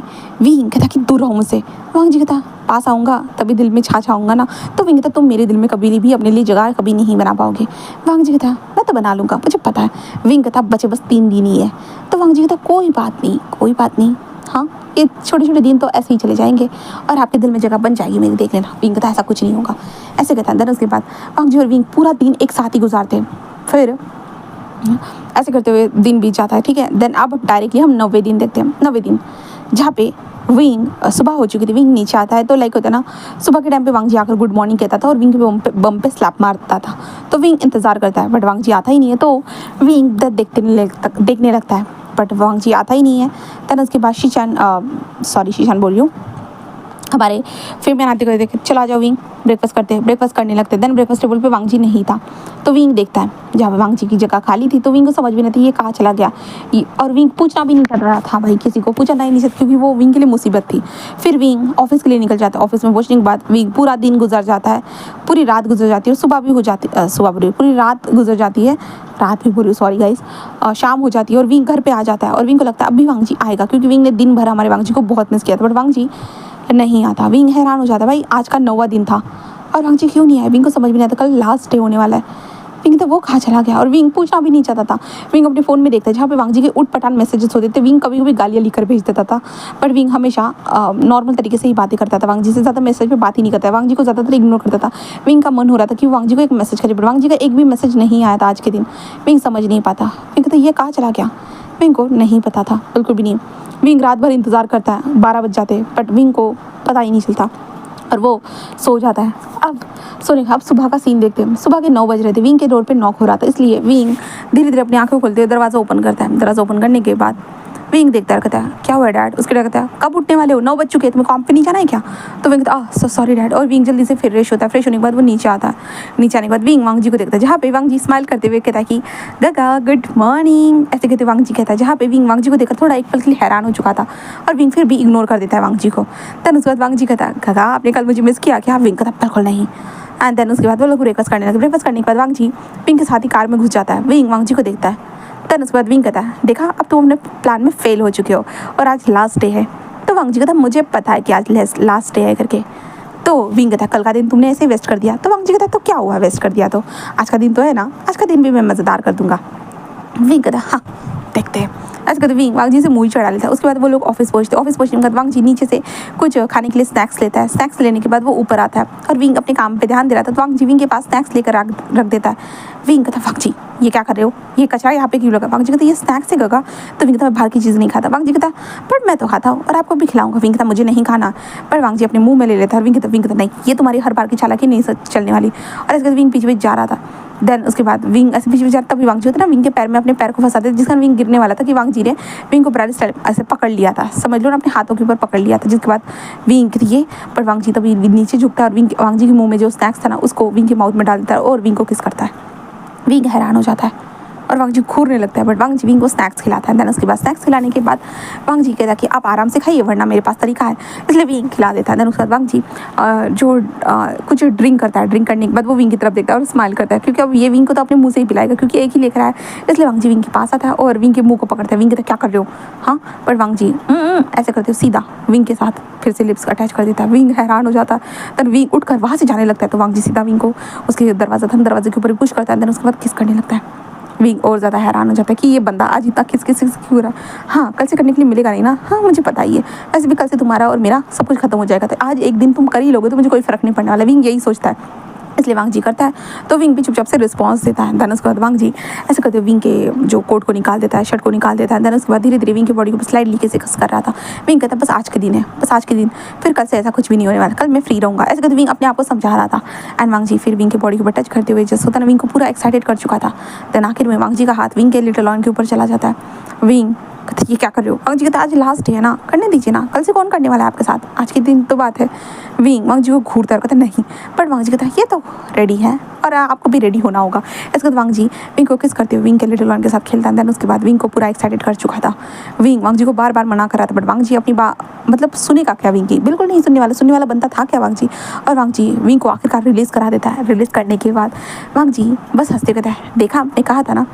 विंग कहता कि दूर रहो मुझसे। वांग जी कहता पास आऊँगा तभी दिल में छा छाऊँगा ना। तो विंग कहता तुम मेरे दिल में कभी भी अपने लिए जगह कभी नहीं बना पाओगे। वांग जी कहता मैं तो बना लूँगा मुझे पता है। विंग कहता बचे बस 3 दिन ही है। तो वांग जी कहता कोई बात नहीं कोई बात नहीं, हाँ ये छोटे छोटे दिन तो ऐसे ही चले जाएंगे और आपके दिल में जगह बन जाएगी मेरी, देख लेना। विंग कहता ऐसा कुछ नहीं होगा, ऐसे कहता है। देन उसके बाद वांग जी और विंग पूरा दिन एक साथ ही गुजारते हैं। फिर ऐसे करते हुए दिन बीत जाता है, ठीक है। देन अब डायरेक्टली हम 9वें दिन देखते हैं। 9वें दिन जहाँ पे विंग सुबह हो चुकी थी, विंग नीचे आता है तो लाइक होता है ना सुबह के टाइम पे वांग जी आकर गुड मॉर्निंग कहता था और विंग के बम पे स्लैप मारता था। तो विंग इंतज़ार करता है बट वांग जी आता ही नहीं है तो विंग देखने लगता है बट वांग जी आता ही नहीं है। देन उसके बाद शीशान बोल रही हूँ हमारे फिर मैं आते करते चलो आ जाओ विंग ब्रेकफास्ट करते हैं। ब्रेकफास्ट करने लगते हैं। देन ब्रेकफास्ट टेबल पे वांग जी नहीं था तो विंग देखता है जहाँ पे वांग जी की जगह खाली थी तो विंग को समझ भी नहीं थी ये कहाँ चला गया। और विंग पूछना भी नहीं कर रहा था भाई, किसी को पूछना ही नहीं सकता क्योंकि वो विंग के लिए मुसीबत थी। फिर विंग ऑफिस के लिए निकल जाता है। ऑफिस में पहुंचने के बाद विंग पूरा दिन गुजर जाता है, पूरी रात गुजर जाती है और सुबह भी हो जाती पूरी रात गुजर जाती है, रात भी पूरी सॉरी गाइस शाम हो जाती है और विंग घर पे आ जाता है। और विंग को लगता है अभी वांग जी आएगा क्योंकि विंग ने दिन भर हमारे वांग जी को बहुत मिस किया था बट वांग जी नहीं आता। विंग हैरान हो जाता है भाई आज का 9वां दिन था और वांग जी क्यों नहीं आया। विंग को समझ में नहीं आता कल लास्ट डे होने वाला है। विंग तो वो कहाँ चला गया और विंग पूछना भी नहीं चाहता था। विंग अपने फ़ोन में देखता है जहाँ पे वांग जी के उठ पटान मैसेजेस होते थे। विंग कभी कभी गालियाँ लिखकर भेज देता था बट विंग हमेशा नॉर्मल तरीके से ही बातें करता था। वांग जी से ज़्यादा मैसेज पे बात ही नहीं करता है, वांग जी को ज़्यादातर इग्नोर करता था। विंग का मन हो रहा था कि वांग जी को एक मैसेज करे बट वांग जी का एक भी मैसेज नहीं आया था आज के दिन। विंग समझ नहीं पाता, विंग कहता ये कहाँ चला गया। विंग को नहीं पता था बिल्कुल भी नहीं। विंग रात भर इंतज़ार करता है, 12 बज जाते बट विंग को पता ही नहीं चलता और वो सो जाता है। अब सुबह का सीन देखते हैं। सुबह के 9 बज रहे थे, विंग के डोर पे नॉक हो रहा था इसलिए विंग धीरे धीरे अपनी आंखें खोलते हुए दरवाज़ा ओपन करता है। दरवाज़ा ओपन करने के बाद विंग देखता है, कहता है क्या हुआ डैड। उसके डैड कहता है कब उठने वाले हो, 9 बज चुके हैं, तुम्हें काम पे नहीं जाना है क्या। तो विंग कहता सॉरी डैड और विंग जल्दी से फिर फ्रेश होता है। फ्रेश होने के बाद वो नीचे आता है। नीचे आने के बाद विंग वांग जी को देखता है जहाँ पे वांग जी स्माइल करते हुए कहता है कि गगा गुड मॉर्निंग, ऐसे कहते वांग जी कहता है। जहाँ पे विंग वांग जी को देखकर थोड़ा एक पल के लिए हैरान हो चुका था और विंग फिर भी इग्नोर कर देता है वांग जी को। देन उसके बाद वांग जी कहता है गगा आपने कल मुझे मिस किया क्या। विंग कहता बिल्कुल नहीं। एंड देन उसके बाद वो लोग ब्रेकफास्ट करने लगे। ब्रेकफास्ट करने के बाद वांग जी विंग के साथ ही कार में घुस जाता है। विंग वांग जी को देखता है। देन उसके बाद विंग कहता है देखा अब तुम अपने प्लान में फेल हो चुके हो और आज लास्ट डे है। तो वांग जी कहता मुझे पता है कि आज लास्ट डे है करके। तो विंग कहता कल का दिन तुमने ऐसे वेस्ट कर दिया। तो वांग जी कहता तो क्या हुआ वेस्ट कर दिया, तो आज का दिन तो है ना, आज का दिन भी मैं मज़ेदार कर दूंगा। विंग कहता हाँ देखते हैं। ऐसे कहते विंग वांग जी से मूवी चढ़ा लेता है। उसके बाद वो लोग ऑफिस पहुंचते। ऑफिस पहुंचने के बाद वांग जी नीचे से कुछ खाने के लिए स्नैक्स लेता है। स्नैक्स लेने के बाद वो ऊपर आता है और विंग अपने काम पे ध्यान दे रहा था तो वांग जी विंग के पास स्नैक्स लेकर रख देता है। विंग कहता वांग जी ये क्या कर रहे हो, ये कचरा यहाँ पे क्यों लगा। वांग जी कहता ये स्नैक्स है गगा। तो विंग कहता मैं बाहर की चीज़ नहीं खाता। वांग जी कहता पर मैं तो खाता हूँ और आपको भी खिलाऊंगा। विंग कहता मुझे नहीं खाना, पर वांग जी अपने मुंह में ले लेता है। विंग कहता नहीं ये तुम्हारी हर बार की चालाकी नहीं चलने वाली। और इसके बाद विंग पीछे जा रहा था। देन उसके बाद विंग ऐसे पीछे जाता तभी वांग जी होता ना विंग के पैर में अपने पैर को फंसाते जिसका विंग गिरने वाला था कि वांग जी ने विंग को ब्राइट स्टाइल ऐसे पकड़ लिया था, समझ लो ना अपने हाथों के ऊपर पकड़ लिया था। जिसके बाद विंग गिरी पर वांग जी तभी नीचे झुकता है और वांग जी के मुंह में जो स्नैक्स था ना उसको विंग के माउथ में डाल देता है और विंग को किस करता है। विंग हैरान हो जाता है और वांग जी घूरने लगता है बट वांग जी विंग को स्नैक्स खिलाता है। देन उसके बाद स्नैक्स खिलाने के बाद वांग जी कहता है कि आप आराम से खाइए वरना मेरे पास तरीका है, इसलिए विंग खिला देता है। देन उसके बाद वांग जी कुछ ड्रिंक करता है। ड्रिंक करने के बाद वो विंग की तरफ देखता है और स्माइल करता है क्योंकि अब ये विंग को तो अपने मुंह से ही पिलाएगा क्योंकि एक ही लेकर आया है। इसलिए वांग जी विंग के पास आता है और विंग के मुंह को पकड़ता है। विंग कहता है क्या कर रहे हो, हाँ। पर वांग जी ऐसे करते हो सीधा विंग के साथ फिर से लिप्स अटैच कर देता है। विंग हैरान हो जाता है। देन विंग उठकर वहाँ से जाने लगता है तो वांग जी सीधा विंग को उसके दरवाजे के ऊपर पुश करता है। देन उसके बाद किस करने लगता है। विंग और ज़्यादा हैरान हो जाता है कि ये बंदा आज इतना किस क्यों हो रहा है। हाँ कल से करने के लिए मिलेगा नहीं ना, हाँ मुझे पता ही है, वैसे भी कल से तुम्हारा और मेरा सब कुछ खत्म हो जाएगा तो आज एक दिन तुम कर ही लोगे तो मुझे कोई फ़र्क नहीं पड़ने वाला। विंग यही सोचता है। इसलिए वांग जी करता है। तो विंग भी चुपचाप से रिस्पॉन्स देता है। देन उसके बाद वांग जी ऐसे करते हुए विंग के जो कोट को निकाल देता है, शर्ट को निकाल देता है। देन उसके बाद धीरे धीरे विंग की बॉडी को स्लाइडली कैसे कस कर रहा था। विंग कहता है बस आज के दिन है, बस आज के दिन, फिर कल से ऐसा कुछ भी नहीं होने वाला, कल मैं फ्री रहूँगा। ऐसे करते विंग अपने आप को समझा रहा था। एंड वांग जी फिर विंग के बॉडी को टच करते हुए जैसे होता ना, विंग को पूरा एक्साइटेड कर चुका था। देन आखिर में वांग जी का हाथ विंग के लिटिल लॉन के ऊपर चला जाता है। विंग कहते ये क्या कर रहे हो? वांग जी कहता आज लास्ट डे है ना, करने दीजिए ना, कल से कौन करने वाला है आपके साथ, आज के दिन तो बात है। विंग वांग जी को घूरता कहता नहीं, बट वांग जी कहता ये तो रेडी है और आपको भी रेडी होना होगा। इसके बाद वांग जी विंग को किस करते हुए विंग के लिटिल लॉन के साथ खेलता है। देन उसके बाद विंग को पूरा एक्साइटेड कर चुका था। विंग वांग जी को बार बार मना कर रहा था, बट वांग जी अपनी मतलब सुनेगा क्या विंग की? बिल्कुल नहीं सुनने वाला बनता था क्या वांग जी? और वांग जी विंग को आखिरकार रिलीज़ करा देता है। रिलीज़ करने के बाद वांग जी बस हंसते कहता है देखा, आपने कहा था ना।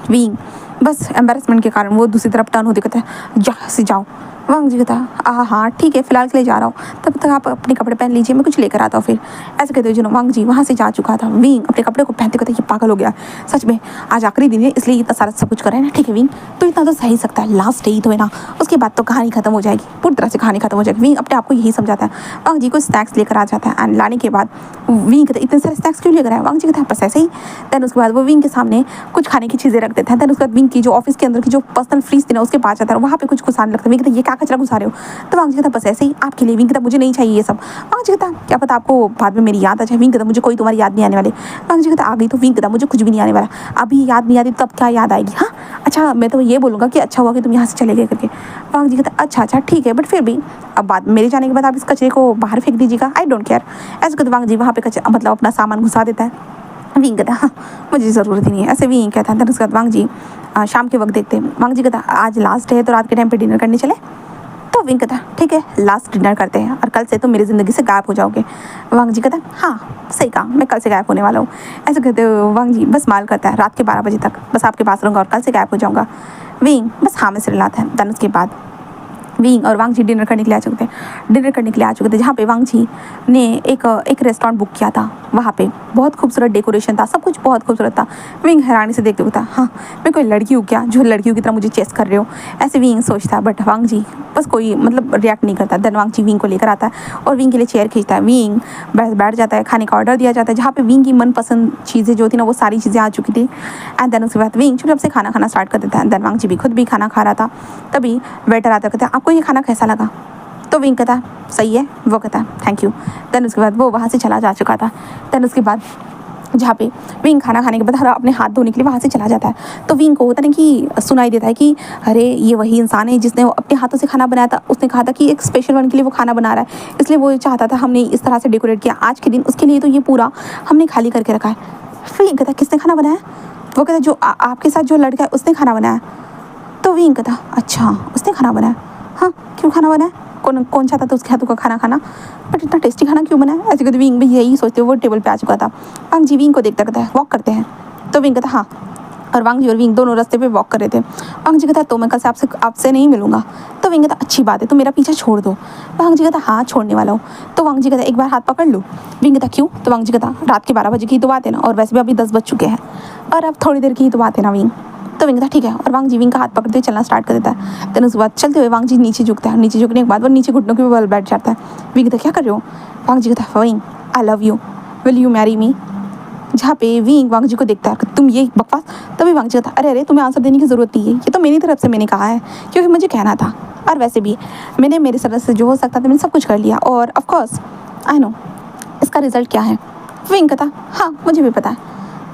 विंग बस एम्बेरसमेंट के कारण वो दूसरी तरफ टर्न होते कहता है जा से जाओ। वांग जी कहता हाँ ठीक है, फिलहाल के लिए जा रहा हूँ, तब तक आप अपने कपड़े पहन लीजिए, मैं कुछ लेकर आता हूँ फिर। ऐसे कहते हुए वांग जी वहाँ से जा चुका था। विंग अपने कपड़े को पहनते कहते ये पागल हो गया, सच में आज आखिरी दिन है इसलिए इतना सारा सब कुछ कर रहे हैं ना। ठीक है विंग, तो इतना तो सही सकता है, लास्ट डे ही तो है ना, उसके बाद तो कहानी खत्म हो जाएगी, पूरी तरह से कहानी खत्म हो जाएगी। विंग अपने आप को यही समझाता है। वांग जी को स्नैक्स लेकर आ जाता है एंड लाने के बाद विंग कहता है इतने सारे स्नैक्स क्यों लेकर आए? वांग जी कहता है बस ऐसे ही। देन उसके बाद वो विंग के सामने कुछ खाने की चीज़ें रख देता है। देन उसके बाद विंग की जो ऑफिस के अंदर की जो पर्सनल फ्रीज थी ना उसके पास जाता है, वहाँ पे कुछ घुसाने लगता है। विंग कहता है ये क्या कचरा घुसा रहे हो? तो वांग जी कहता बस ऐसे ही आपके लिए। विंग कहता मुझे नहीं चाहिए ये सब। वांग जी कहता क्या पता आपको बाद में मेरी याद आ जाए। विंग कहता मुझे कोई तुम्हारी याद नहीं आने वाली। वांग जी कहता आ गई तो? विंग कहता मुझे कुछ भी नहीं आने वाला, अभी याद नहीं आती तब क्या याद आएगी? हाँ अच्छा, मैं तो ये बोलूँगा कि अच्छा हुआ कि तुम यहाँ से चले गए करके। वांग जी कहता अच्छा ठीक है, बट फिर भी अब बाद मेरे जाने के बाद आप इस कचरे को बाहर फेंक दीजिएगा, आई डोंट केयर। ऐसे कहते वांग जी वहाँ पे कचरा मतलब अपना सामान घुसा देता है। विंग कहता हाँ मुझे ज़रूरत ही नहीं है, ऐसे विंग कहता है। उसके बाद वांग जी शाम के वक्त देखते हैं। वांग जी कहता आज लास्ट है तो रात के टाइम पे डिनर करने चले। तो विंग कहता ठीक है लास्ट डिनर करते हैं और कल से तुम मेरी ज़िंदगी से गायब हो जाओगे। वांग जी कहता हाँ सही कहा, मैं कल से गायब होने वाला हूँ। ऐसे कहते हुए वांग जी बस स्माइल करता है, रात के 12 बजे तक बस आपके पास रहूँगा और कल से गायब हो जाऊँगा। विंग बस हाँ में सिर हिलाता है। देन उसके बाद विंग और वांग जी डिनर करने के लिए आ चुके थे जहाँ पे वांग जी ने एक रेस्टोरेंट बुक किया था। वहाँ पे बहुत खूबसूरत डेकोरेशन था, सब कुछ बहुत खूबसूरत था। विंग हैरानी से देखते हुए था हाँ मैं कोई लड़की हूँ क्या जो लड़कियों की तरह मुझे चेस कर रहे हो, ऐसे विंग सोचता है। बट वांग जी बस कोई मतलब रिएक्ट नहीं करता। देन वांग जी विंग को लेकर आता है और विंग के लिए चेयर खींचता है। विंग बैठ जाता है, खाने का ऑर्डर दिया जाता है जहाँ पे विंग की मनपसंद चीज़ें जो थी ना वो सारी चीज़ें आ चुकी थी। एंड देन उसके बाद विंग चुपचाप से खाना खाना स्टार्ट कर देता है। देन वांग जी भी खुद भी खाना खा रहा था। तभी वेटर आता कहता है आपको ये खाना कैसा लगा? तो विंग कहता है सही है, वो कहता है थैंक यू। देन उसके बाद वो वहाँ से चला जा चुका था। देन उसके बाद जहाँ पे विंग खाना खाने के बाद अपने हाथ धोने के लिए वहाँ से चला जाता है। तो विंग को होता है कि सुनाई देता है कि अरे ये वही इंसान है जिसने अपने हाथों से खाना बनाया था। उसने कहा था कि एक स्पेशल वन के लिए वो खाना बना रहा है, इसलिए वो चाहता था हमने इस तरह से डेकोरेट किया आज के दिन, उसके लिए तो ये पूरा हमने खाली करके रखा है। फिर विंग कहता किसने खाना बनाया? वो कहता जो आपके साथ जो लड़का है उसने खाना बनाया। तो विंग कहता अच्छा उसने खाना बनाया, हाँ क्यों खाना बनाया? कौन चाहता था उसके हाथों का खाना खाना, बट इतना टेस्टी खाना क्यों बनाया? ऐसे कहते विंग भी यही सोचते वो टेबल पे आ चुका था। वांग जी विंग को देखता कहता है वॉक करते हैं। तो विंग कहता हाँ, और वांग जी और विंग दोनों रास्ते पे वॉक कर रहे थे। वांग जी कहता तो मैं कल से आपसे नहीं मिलूंगा। तो विंग कहता अच्छी बात है, तो मेरा पीछा छोड़ दो। वांग जी कहता हाँ छोड़ने वाला हूँ। तो वांग जी कहता एक बार हाथ पकड़ लो। विंग कहता क्यों? तो वांग जी कहता रात के 12 बजे की तो बात है ना, और वैसे भी अभी 10 बज चुके हैं और अब थोड़ी देर की तो बात है ना विंग। तो विंग कहता ठीक है, और वांग जी विंग का हाथ पकड़ते हुए चलना स्टार्ट कर देता है। देन उसके बाद चलते हुए वांग जी नीचे झुकता है, नीचे झुकने के बाद वो नीचे घुटनों के बल बैठ जाता है। विंग कहता क्या कर रहे हो? वांग जी कहता wing I love you, will you marry me? जहाँ पे विंग वांग जी को देखता है तुम ये बकवास। तभी वांग जी कहता अरे तुम्हें आंसर देने की ज़रूरत नहीं है, ये तो मेरी तरफ से मैंने कहा है क्योंकि मुझे कहना था, और वैसे भी मैंने मेरे तरफ से जो हो सकता था मैंने सब कुछ कर लिया, और ऑफकोर्स आई नो इसका रिजल्ट क्या है। विंग कहता हाँ मुझे भी पता है।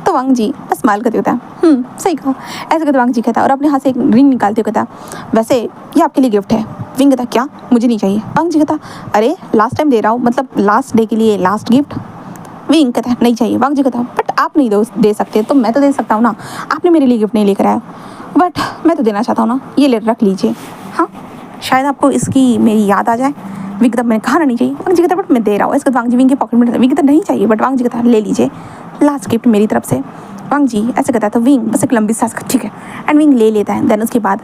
तो वांग जी बस स्माइल करते होता है सही कहा। ऐसे कहते वांग जी कहता और अपने हाथ से एक रिंग निकालते हुए कहता वैसे ये आपके लिए गिफ्ट है। विंग कहता क्या? मुझे नहीं चाहिए। वांग जी कहता अरे लास्ट टाइम दे रहा हूँ, मतलब लास्ट डे के लिए लास्ट गिफ्ट। विंग कहता नहीं चाहिए। वांग जी कहता बट आप नहीं दे सकते, तो मैं तो दे सकता हूँ ना, आपने मेरे लिए गिफ्ट नहीं लेकर आया, बट मैं तो देना चाहता हूँ ना, ये ले रख लीजिए, हाँ शायद आपको इसकी मेरी याद आ जाए। विंग कहता मैंने कहा नहीं चाहिए। वांग जी कहता बट मैं दे रहा हूँ। इसके बाद वांग जी विंग के पॉकेट में विंग कहता नहीं चाहिए, बट वांग जी कहता ले लीजिए, लास्ट गिफ्ट मेरी तरफ से। वांग जी ऐसे कहता है तो विंग बस एक लंबी सांस ठीक है एंड विंग ले लेता है। देन उसके बाद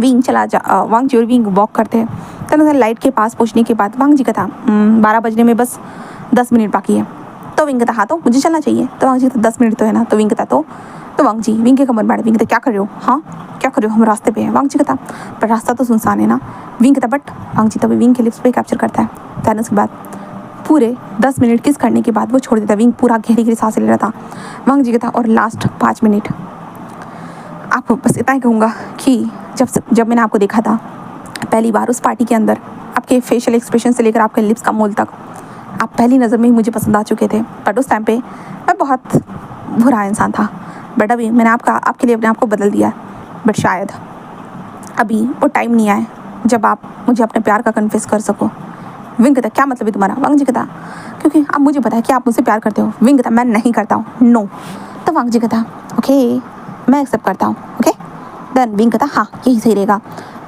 विंग वांग जी और विंग वॉक करते हैं। देन लाइट के पास पहुँचने के बाद वांग जी कहता 12 बजने में बस 10 मिनट बाकी है। तो विंग कहता हाँ तो मुझे चलना चाहिए। तो वांग जी कहता 10 मिनट तो है ना। तो विंग कहता तो वांग जी विंग के कमर बैठ। विंग कहता क्या कर रहे हो? हाँ क्या कर रहे हो? हम रास्ते पे हैं। वांग जी कहता पर रास्ता तो सुनसान है ना। विंग कहता बट। वांग जी तभी विंग के लिप्स पे कैप्चर करता है। देन उसके बाद पूरे 10 मिनट किस करने के बाद वो छोड़ देता। विंग पूरा गहरी गहरी सांसें ले रहा था, वांग जी का था। और लास्ट 5 मिनट आपको बस इतना ही कहूँगा कि जब मैंने आपको देखा था पहली बार उस पार्टी के अंदर, आपके फेशियल एक्सप्रेशन से लेकर आपके लिप्स का मोल तक, आप पहली नज़र में ही मुझे पसंद आ चुके थे। बट उस टाइम पे मैं बहुत बुरा इंसान था, बट अभी मैंने आपके लिए अपने आप को बदल दिया। बट शायद अभी वो टाइम नहीं आया जब आप मुझे अपने प्यार का कन्फेस कर सको। विंग कहता क्या मतलब है तुम्हारा? वांग जी कहता क्योंकि अब मुझे पता है कि आप मुझसे प्यार करते हो। विंग कहता मैं नहीं करता हूँ, नो। तो वांग जी कहता ओके मैं एक्सेप्ट करता हूँ, ओके। देन विंग कहता हाँ यही सही रहेगा।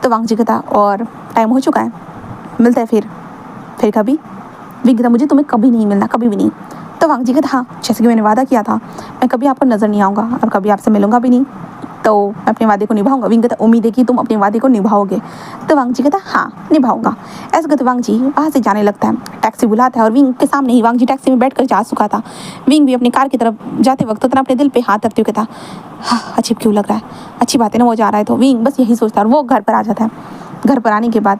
तो वांग जी कहता और टाइम हो चुका है, मिलता है फिर कभी। विंग कहता मुझे तुम्हें कभी नहीं मिलना, कभी भी नहीं। तो वांग जी कहता हाँ जैसे कि मैंने वादा किया था, मैं कभी आपको नज़र नहीं आऊँगा और कभी आपसे मिलूंगा भी नहीं, तो मैं अपने वादे को निभाऊंगा। विंग कहता उम्मीद है कि तुम अपने वादे को निभाओगे। तो वांग जी कहता हाँ निभाऊंगा। ऐसे कहते वांग जी वहाँ से जाने लगता है, टैक्सी बुलाता है और विंग के सामने ही वांग जी टैक्सी में बैठकर जा चुका था। विंग भी अपनी कार की तरफ जाते वक्त उतना अपने दिल पे हाथ रखते हुए कहता हाँ अजीब क्यों लग रहा है, अच्छी बात है ना वो जा रहा है। तो विंग बस यही सोचता है और वो घर पर आ जाता है। घर पर आने के बाद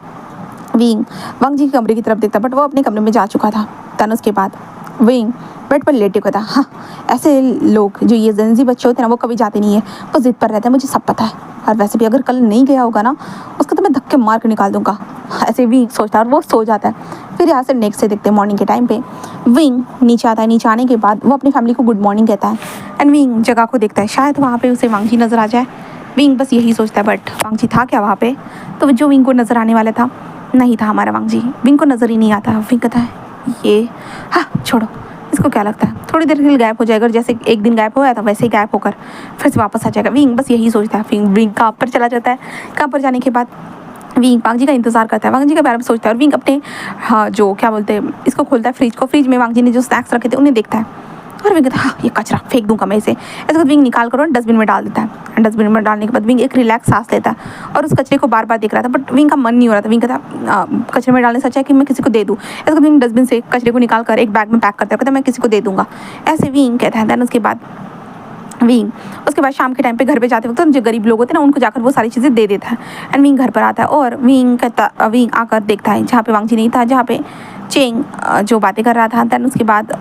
विंग वांग जी के कमरे की तरफ देखता, बट वो अपने कमरे में जा चुका था। तन उसके बाद विंग बेड पर लेटे हुआ था। हाँ ऐसे लोग जो ये जेंजी बच्चे होते हैं ना वो कभी जाते नहीं है, वो जिद पर रहते हैं, मुझे सब पता है। और वैसे भी अगर कल नहीं गया होगा ना उसको तो मैं धक्के मार कर निकाल दूंगा। ऐसे विंग सोचता है और वो सो जाता है। फिर यहाँ से नेक्स्ट डे देखते हैं मॉर्निंग के टाइम पे विंग नीचे आता है। नीचे आने के बाद वो अपनी फैमिली को गुड मॉर्निंग कहता है एंड विंग जगह को देखता है, शायद वहाँ पे उसे वांग जी नज़र आ जाए। विंग बस यही सोचता है, बट वांग जी था क्या वहाँ पे? तो जो विंग को नज़र आने वाला था नहीं था हमारा वांग जी। विंग को नज़र ही नहीं आता। विंग कहता है ये हाँ छोड़ो, इसको क्या लगता है थोड़ी देर के लिए गायब हो जाएगा, जैसे एक दिन गायब हो गया था वैसे ही गायब होकर फिर से वापस आ जाएगा। विंग बस यही सोचता है। फिर विंग कहाँ पर चला जाता है। कहाँ पर जाने के बाद विंग वांग जी का इंतजार करता है, वांग जी के बारे में सोचता है। और विंग अपने हाँ जो क्या बोलते हैं इसको खोलता है फ्रिज को। फ्रिज में वांग जी ने जो स्नैक्स रखे थे उन्हें देखता है और विंग कहता है हाँ ये कचरा फेंक दूंगा मैं इसे। ऐसे बाद विंग निकाल कर डस्टबिन में डाल देता है। डस्टबिन में डालने के बाद विंग एक रिलैक्स सांस लेता है और उस कचरे को बार बार देख रहा था, बट विंग का मन नहीं हो रहा था। विंग कहता कचरे में डालने से अच्छा है कि मैं किसी को दे दूँ। ऐसे बाद विंग डस्टबिन से कचरे को निकाल कर एक बैग में पैक करता है, कहता मैं किसी को दे दूँगा। ऐसे विंग कहता है। दैन उसके बाद शाम के टाइम पे घर पे जाते वक्त जो गरीब लोग होते हैं ना उनको जाकर वो सारी चीज़ें दे देता है। एंड विंग घर पर आता है और विंग आकर देखता है जहाँ पे वांग जी नहीं था, जहाँ पे चेंग जो बातें कर रहा था। दैन उसके बाद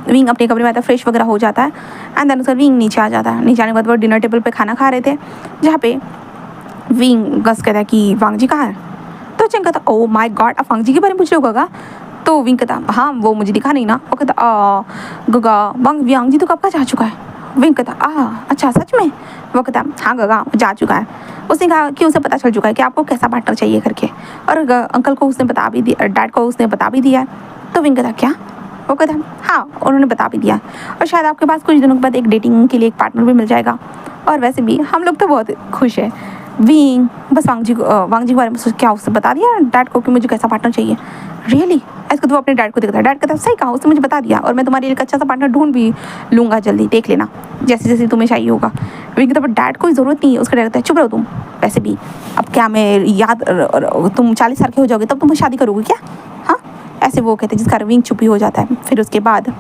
विंग अपने कमरे में आता है, फ्रेश वगैरह हो जाता है एंड देन उसका विंग नीचे आ जाता है। नीचे आने के बाद वो डिनर टेबल पे खाना खा रहे थे, जहाँ पे विंग गस कहता है कि वांग जी कहाँ है? तो चेंग कहता ओ माय गॉड आप वांग जी के बारे में पूछ रहे होगा? तो विंग कहता हाँ वो मुझे दिखा नहीं ना। वो कहता गगा वांग जी तो कब का जा चुका है? विंग कहता अच्छा सच में? वो कहता हाँ गगा जा चुका है। उसने कहा कि उसे पता चल चुका है कि आपको कैसा पार्टनर चाहिए करके, और अंकल को उसने बता भी दिया, डैड को उसने बता भी दिया। तो विंग कहता क्या? वो कहता हाँ उन्होंने बता भी दिया, और शायद आपके पास कुछ दिनों के बाद एक डेटिंग के लिए एक पार्टनर भी मिल जाएगा। और वैसे भी हम लोग तो बहुत खुश है। विंग बस वांग जी के बारे में सोच क्या उसने बता दिया डैड को कि मुझे कैसा पार्टनर चाहिए? रियली? ऐसे तो वो अपने डैड को देखता है। डैड कहता सही कहा, उसने मुझे बता दिया और मैं तुम्हारे लिए एक अच्छा सा पार्टनर ढूंढ भी लूँगा, जल्दी देख लेना जैसे जैसे तुम्हें चाहिए होगा। विंग कहता बट डैड कोई ज़रूरत नहीं है। उसका डैड कहता है चुप रहो तुम, वैसे भी अब क्या मैं तुम 40 साल के हो जाओगे तब तुम शादी करोगे क्या? हाँ ऐसे वो कहते हैं, जिसका विंग चुप ही हो जाता है। फिर उसके बाद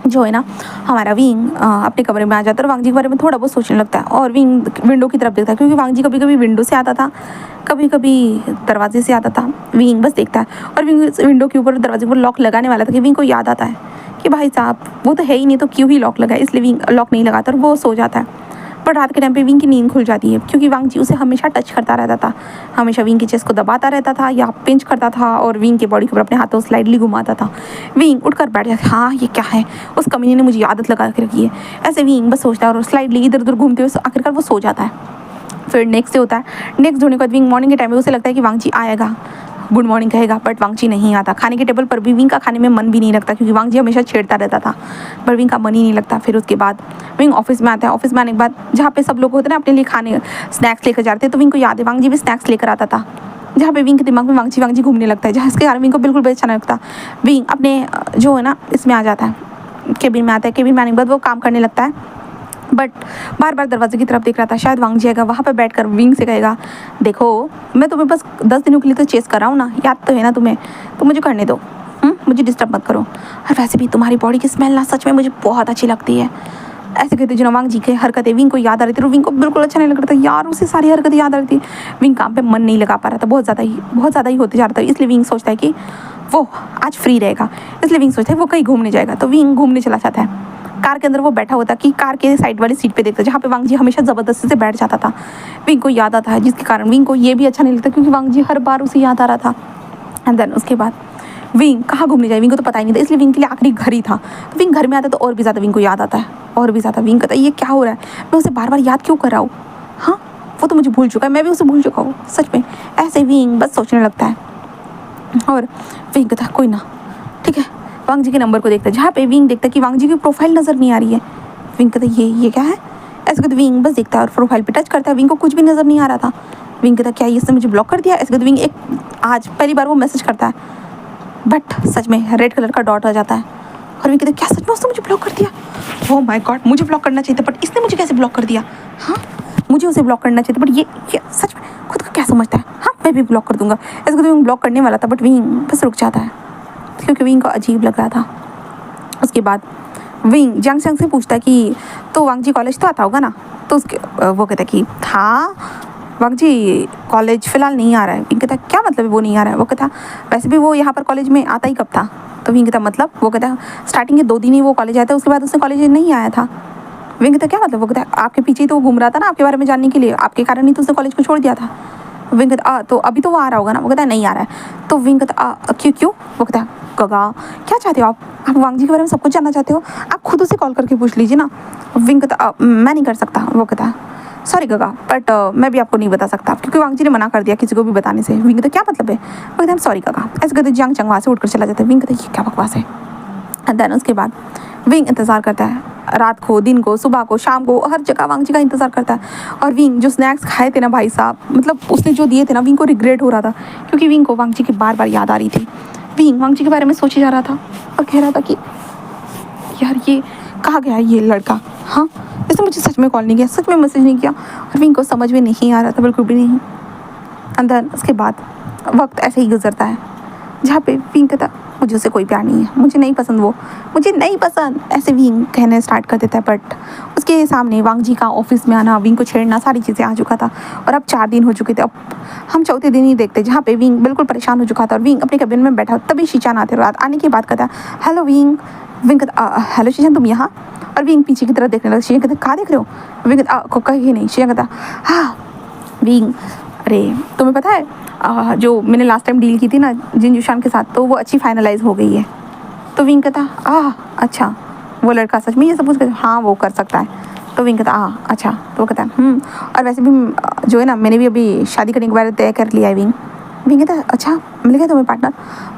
जो है ना हमारा विंग अपने कमरे में आ जाता है और वांग जी के बारे में थोड़ा बहुत सोचने लगता है और विंग विंडो की तरफ देखता है, क्योंकि वांग जी कभी कभी विंडो से आता था, कभी कभी दरवाजे से आता था। विंग बस देखता है और विंग विंडो के ऊपर दरवाजे पर लॉक लगाने वाला था कि विंग को याद आता है कि भाई साहब वो तो है ही नहीं तो क्यों ही लॉक लगाए, इसलिए विंग लॉक नहीं लगाता और वो सो जाता है। पर रात के टाइम पे विंग की नींद खुल जाती है, क्योंकि वांग जी उसे हमेशा टच करता रहता था, हमेशा विंग की चेस्ट को दबाता रहता था या पिंच करता था और विंग की बॉडी के ऊपर अपने हाथों स्लाइडली घुमाता था। विंग उठकर बैठ जाता, हाँ ये क्या है, उस कमीने ने मुझे आदत लगा के रखी है। ऐसे विंग बस सोचता है और स्लाइडली इधर उधर घूमते हुए आखिरकार वो सो जाता है। फिर नेक्स्ट डे होता है। नेक्स्ट होने के बाद विंग मॉर्निंग के टाइम में उसे लगता है कि वांग जी आएगा, गुड मॉर्निंग कहेगा, बट वांग जी नहीं आता। खाने के टेबल पर भी विंग का खाने में मन भी नहीं लगता, क्योंकि वांग जी हमेशा छेड़ता रहता था, पर विंग का मन ही नहीं लगता। फिर उसके बाद विंग ऑफिस में आता है। ऑफिस में आने के बाद जहाँ पे सब लोग होते हैं ना अपने लिए खाने स्नैक्स लेकर जाते हैं, तो विंग को याद है वांग जी भी स्नैक्स लेकर आता था, जहाँ पे विंग के दिमाग में वांग जी घूमने लगता है, जहाँ इसके कारण विंग को बिल्कुल भी अच्छा नहीं लगता। विंग अपने जो है ना इसमें आ जाता है, केबिन में आता है। केबिन में आने के बाद वो काम करने लगता है, बट बार बार दरवाजे की तरफ देख रहा था, शायद वांग जी आएगा। वहाँ पर बैठकर विंग से कहेगा देखो मैं तुम्हें बस 10 दिनों के लिए तो चेस कर रहा हूँ ना, याद तो है ना तुम्हें, तो मुझे करने दो, मुझे डिस्टर्ब मत करो। और वैसे भी तुम्हारी बॉडी की स्मेल ना सच में मुझे बहुत अच्छी लगती है, ऐसे कहते जो वांग जी के हरकतें विंग को याद आ रही थी और विंग को बिल्कुल अच्छा नहीं लग रहा था यार, उसे सारी हरकतें याद आ रही थी। विंग काम पे मन नहीं लगा पा रहा था, बहुत ज़्यादा ही होते जा रहा था। इसलिए विंग सोचता है कि वो आज फ्री रहेगा, इसलिए विंग सोचता है वो कहीं घूमने जाएगा। तो विंग घूमने चला जाता है। कार के अंदर वो बैठा होता कि कार के साइड वाली सीट पे देखता जहाँ पे वांग जी हमेशा ज़बरदस्ती से बैठ जाता था। विंग को याद आता है, जिसके कारण विंग को ये भी अच्छा नहीं लगता क्योंकि वांग जी हर बार उसे याद आ रहा था। एंड देन उसके बाद विंग कहाँ घूमने जाए, विंग को तो पता ही नहीं था, इसलिए विंग के लिए आखिरी घर ही था। तो विंग घर में आता तो और भी ज़्यादा विंग को याद आता है, और भी ज़्यादा। विंग कहता है ये क्या हो रहा है, मैं उसे बार बार याद क्यों कर रहा हूँ। हाँ, वो तो मुझे भूल चुका है, मैं भी उसे भूल चुका हूँ सच में। ऐसे विंग बस सोचने लगता है और विंग कहता है कोई ना, ठीक है। वांग जी के नंबर को देखता है, जहाँ पे विंग देखता है कि वांग जी की प्रोफाइल नज़र नहीं आ रही है। विंग कहता है ये क्या है, ऐसे कहते विंग बस देखता है और प्रोफाइल पे टच करता है। विंग को कुछ भी नज़र नहीं आ रहा था। विंग कहता क्या इसने मुझे ब्लॉक कर दिया। ऐसे कहते विंग एक आज पहली बार वो मैसेज करता है, बट सच में रेड कलर का डॉट आ जाता है। और विंग कहता क्या सच में उसने मुझे ब्लॉक कर दिया। ओह माय गॉड, मुझे ब्लॉक करना चाहिए था बट इसने मुझे कैसे ब्लॉक कर दिया। हाँ, मुझे उसे ब्लॉक करना चाहिए था बट ये सच में खुद को क्या समझता है। हाँ, मैं भी ब्लॉक कर दूंगा। ऐसे कहते विंग ब्लॉक करने वाला था बट विंग बस रुक जाता है क्योंकि विंग को अजीब लग रहा था। उसके बाद विंग जंग से पूछता है कि तो वांग जी कॉलेज तो आता होगा ना। तो उसके वो कहता है कि हाँ वांग जी कॉलेज फ़िलहाल नहीं आ रहा है। विंग कहता क्या मतलब है वो नहीं आ रहा है। वो कहता वैसे भी वो यहाँ पर कॉलेज में आता ही कब था। तो विंग कहता मतलब, वो कहता स्टार्टिंग के 2 दिन ही वो कॉलेज आया था, उसके बाद उसने कॉलेज नहीं आया था। विंग कहता क्या मतलब। वो कहता आपके पीछे ही तो वो घूम रहा था ना आपके बारे में जानने के लिए, आपके कारण ही तो उसने कॉलेज को छोड़ दिया था। विंग कहता तो अभी तो वो आ रहा होगा ना। वो कहता नहीं आ रहा है। तो विंग कहता क्यों। वो कहता गगा क्या चाहते हो आप वांग जी के बारे में सब कुछ जानना चाहते हो, आप खुद उसे कॉल करके पूछ लीजिए ना। विंग कहता मैं नहीं कर सकता। वो कहता सॉरी गगा बट मैं भी आपको नहीं बता सकता क्योंकि वांग जी ने मना कर दिया किसी को भी बताने से। विंग कहता क्या मतलब है। वो कहता सॉरी गगा। ऐसे कहते जंग चंग वहाँ से उठकर चला जाता है। विंग कहता ये क्या बकवास है। एंड देन उसके बाद विंग इंतज़ार करता है, रात को, दिन को, सुबह को, शाम को, हर जगह वांग जी का इंतज़ार करता है। और विंग जो स्नैक्स खाए थे ना भाई साहब, मतलब उसने जो दिए थे ना, विंग को रिग्रेट हो रहा था क्योंकि विंग को वांग जी की बार बार याद आ रही थी। विंग वांग जी के बारे में सोचे जा रहा था और कह रहा था कि यार ये कहाँ गया ये लड़का। हाँ, इसने मुझे सच में कॉल नहीं किया, सच में मैसेज नहीं किया। और विंग को समझ में नहीं आ रहा था बिल्कुल भी नहीं। अंदर उसके बाद वक्त ऐसे ही गुजरता है जहाँ पे विंग कहता मुझे उससे कोई प्यार नहीं है, मुझे नहीं पसंद, वो मुझे नहीं पसंद, ऐसे विंग कहने स्टार्ट कर देता है। बट उसके सामने वांग जी का ऑफिस में आना, विंग को छेड़ना, सारी चीज़ें आ चुका था। और अब 4 दिन हो चुके थे। अब हम चौथे दिन ही देखते जहाँ पे विंग बिल्कुल परेशान हो चुका था और विंग अपने कैबिन में बैठा, तभी शीशान आते रात आने की बात करता हेलो विंग। विंग कहता हेलो शीशान तुम यहाँ। और विंग पीछे की तरफ देखने लगा। शीशान कहते कहाँ देख रहे हो। विंग कहता कहीं नहीं। शीशान कहता हाँ विंग अरे तुम्हें पता है जो मैंने लास्ट टाइम डील की थी ना जिन जुशान के साथ, तो वो अच्छी फाइनलाइज हो गई है। तो विंग कहता अच्छा वो लड़का सच में ये सब कुछ हाँ वो कर सकता है। तो विंग कहता अच्छा। तो वो कहता और वैसे भी जो है ना मैंने भी अभी शादी करने के बारे में तय कर लिया है। विंग कहता अच्छा मिल गया तुम्हें पार्टनर।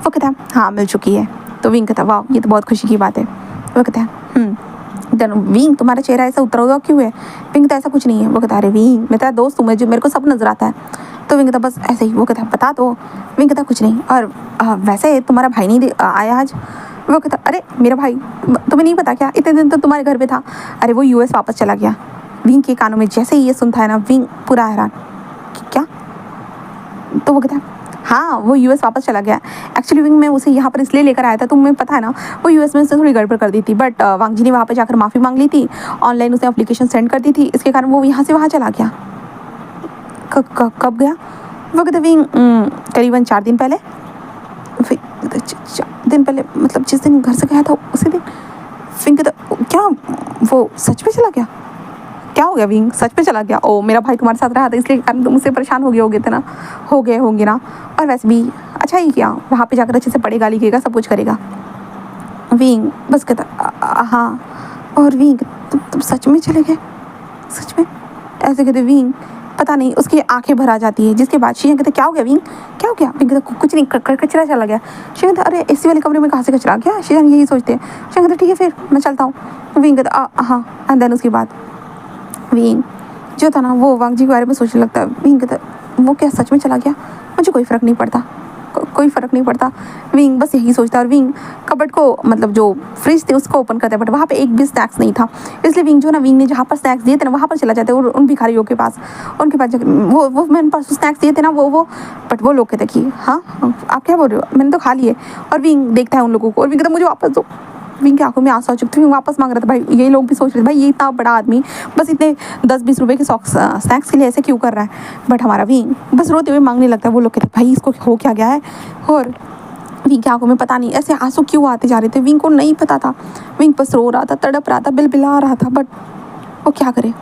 वो कहता हाँ मिल चुकी है। तो विंग कहता वाह ये तो बहुत खुशी की बात है। वो कहता है विंग तुम्हारा चेहरा ऐसा उतरा हुआ क्यों है। विंग कहता ऐसा कुछ नहीं है। वो कहता अरे विंग मैं तेरा दोस्त हूँ, जो मेरे को सब नजर आता है। तो विंग कहता बस ऐसे ही। वो कहता बता दो। विंग कहता कुछ नहीं। और वैसे तुम्हारा भाई नहीं आया आज। वो कहता अरे मेरा भाई तुम्हें नहीं पता क्या, इतने दिन तो तुम्हारे घर पे था। अरे वो यूएस वापस चला गया। विंग के कानों में जैसे ही ये सुनता है ना, विंग पूरा हैरान क्या। तो वो कहता हाँ वो यूएस वापस चला गया। एक्चुअली विंग मैं उसे यहाँ पर इसलिए लेकर आया था, तुम्हें पता है ना वो यूएस में उसने थोड़ी गड़बड़ कर दी थी, बट वांग जी ने वहाँ पर जाकर माफ़ी मांग ली थी, ऑनलाइन उसने एप्लीकेशन सेंड कर दी थी, इसके कारण वो यहाँ से वहाँ चला गया। कब गया। वो कहते विंग करीबन 4 दिन पहले। 4 दिन पहले मतलब जिस दिन घर से गया था उसी दिन। विंग कहता क्या वो सच में चला गया। क्या हो गया विंग, सच में चला गया। ओ मेरा भाई तुम्हारे साथ रहा था इसलिए तुम मुझसे परेशान हो गए थे ना, हो गए होंगे ना। और वैसे भी अच्छा ही किया, वहाँ पे जाकर अच्छे से पढ़ेगा लिखेगा सब कुछ करेगा। विंग बस कहता हाँ। और विंग तुम सच में चले गए, सच में। ऐसे कहते विंग पता नहीं, उसकी आंखें भर आ जाती है। जिसके बाद शीशा कहते क्या हो गया विंग, क्या हो गया। विंग कहता कुछ नहीं, कचरा चला गया। शीशा कहता अरे एसी वाले कमरे में कहाँ से कचरा आ गया। शीशा यही सोचते हैं। शीशा कहता ठीक है फिर मैं चलता हूँ। विंग कहता हाँ। एंड देन उसके बाद विंग जो था ना वो वांग जी के बारे में सोचने लगता है। विंग कहता वो क्या सच में चला गया, मुझे कोई फ़र्क नहीं पड़ता, कोई फ़र्क नहीं पड़ता। विंग बस यही सोचता है। और विंग कबर्ड को मतलब जो फ्रिज थे उसको ओपन करता है, बट वहाँ पे एक भी स्नैक्स नहीं था। इसलिए विंग जो ना विंग ने जहाँ पर स्नैक्स दिए थे ना वहाँ पर चला जाता है और उन भिखारियों के पास, उनके पास वो मैंने परसों स्नैक्स दिए थे ना वो बट वो लोग कहते कि हाँ आप क्या बोल रहे हो, मैंने तो खा लिए। और विंग देखता है उन लोगों को और विंग कहता मुझे वापस दो, विंग की आंखों में आंसू आ चुके थे। विंग वापस मांग रहा था। भाई ये लोग भी सोच रहे थे भाई ये इतना बड़ा आदमी बस इतने 10-20 रुपए के स्नैक्स के लिए ऐसे क्यों कर रहा है। बट हमारा विंग बस रोते हुए मांगने लगता है। वो लोग कहते भाई इसको हो क्या गया है। और विंग की आंखों में पता नहीं ऐसे आंसू क्यों आते जा रहे थे। विंग को नहीं पता था। विंग बस रो रहा था, तड़प रहा था, बिलबिला रहा था। बट वो क्या करे,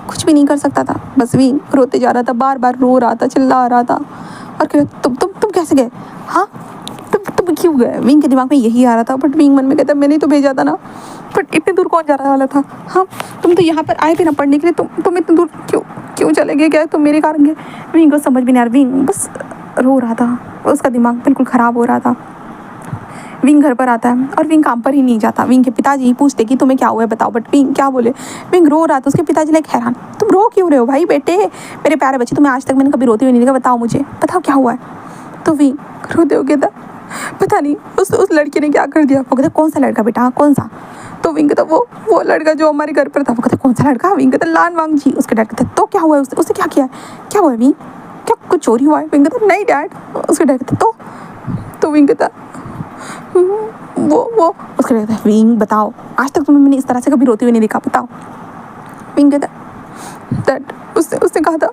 कुछ भी नहीं कर सकता था। बस विंग रोते जा रहा था, बार बार रो रहा था, चिल्ला रहा था और कह तुम कैसे गए, हाँ तुम क्यों गए। विंग के दिमाग में यही आ रहा था। बट विंग मन में कहता मैंने तो भेजा था ना। बट इतनी दूर कौन जा रहा वाला था। हाँ तुम तो यहाँ पर आए थे ना पढ़ने के लिए, तुम इतनी दूर क्यों चले गए, क्या तुम मेरे कारण गए। विंग को समझ भी नहीं आ रहा। विंग बस रो रहा था, उसका दिमाग बिल्कुल ख़राब हो रहा था। विंग घर पर आता है और विंग काम पर ही नहीं जाता। विंग के पिताजी पूछते कि तुम्हें क्या हुआ है बताओ। बट विंग क्या बोले। विंग रो रहा था। उसके पिताजी लाइक हैरान, तुम रो क्यों रहे हो भाई बेटे, मेरे प्यारे बच्चे, तुम्हें आज तक मैंने कभी रोते हुए नहीं देखा, बताओ मुझे, बताओ क्या हुआ है। तो विंग रोते हुए कहता पता नहीं उस लड़के ने क्या कर दिया। वो कहता कौन सा लड़का बेटा, कौन सा। तो विंग कहता वो लड़का जो हमारे घर पर था। वो कहता कौन सा लड़का। विंग कहता लान वांग जी। उसके डैड कहता तो क्या हुआ है, उसने क्या किया है, क्या हुआ है विंग, क्या कुछ चोरी हुआ है। विंग कहता नहीं डैड। उसके डैड कहता तो विंग कहता वो उसके कहता है विंग बताओ, आज तक तुम्हें मैंने इस तरह से कभी रोते हुए नहीं देखा, बताओ। विंग कहता दैट उसने कहा था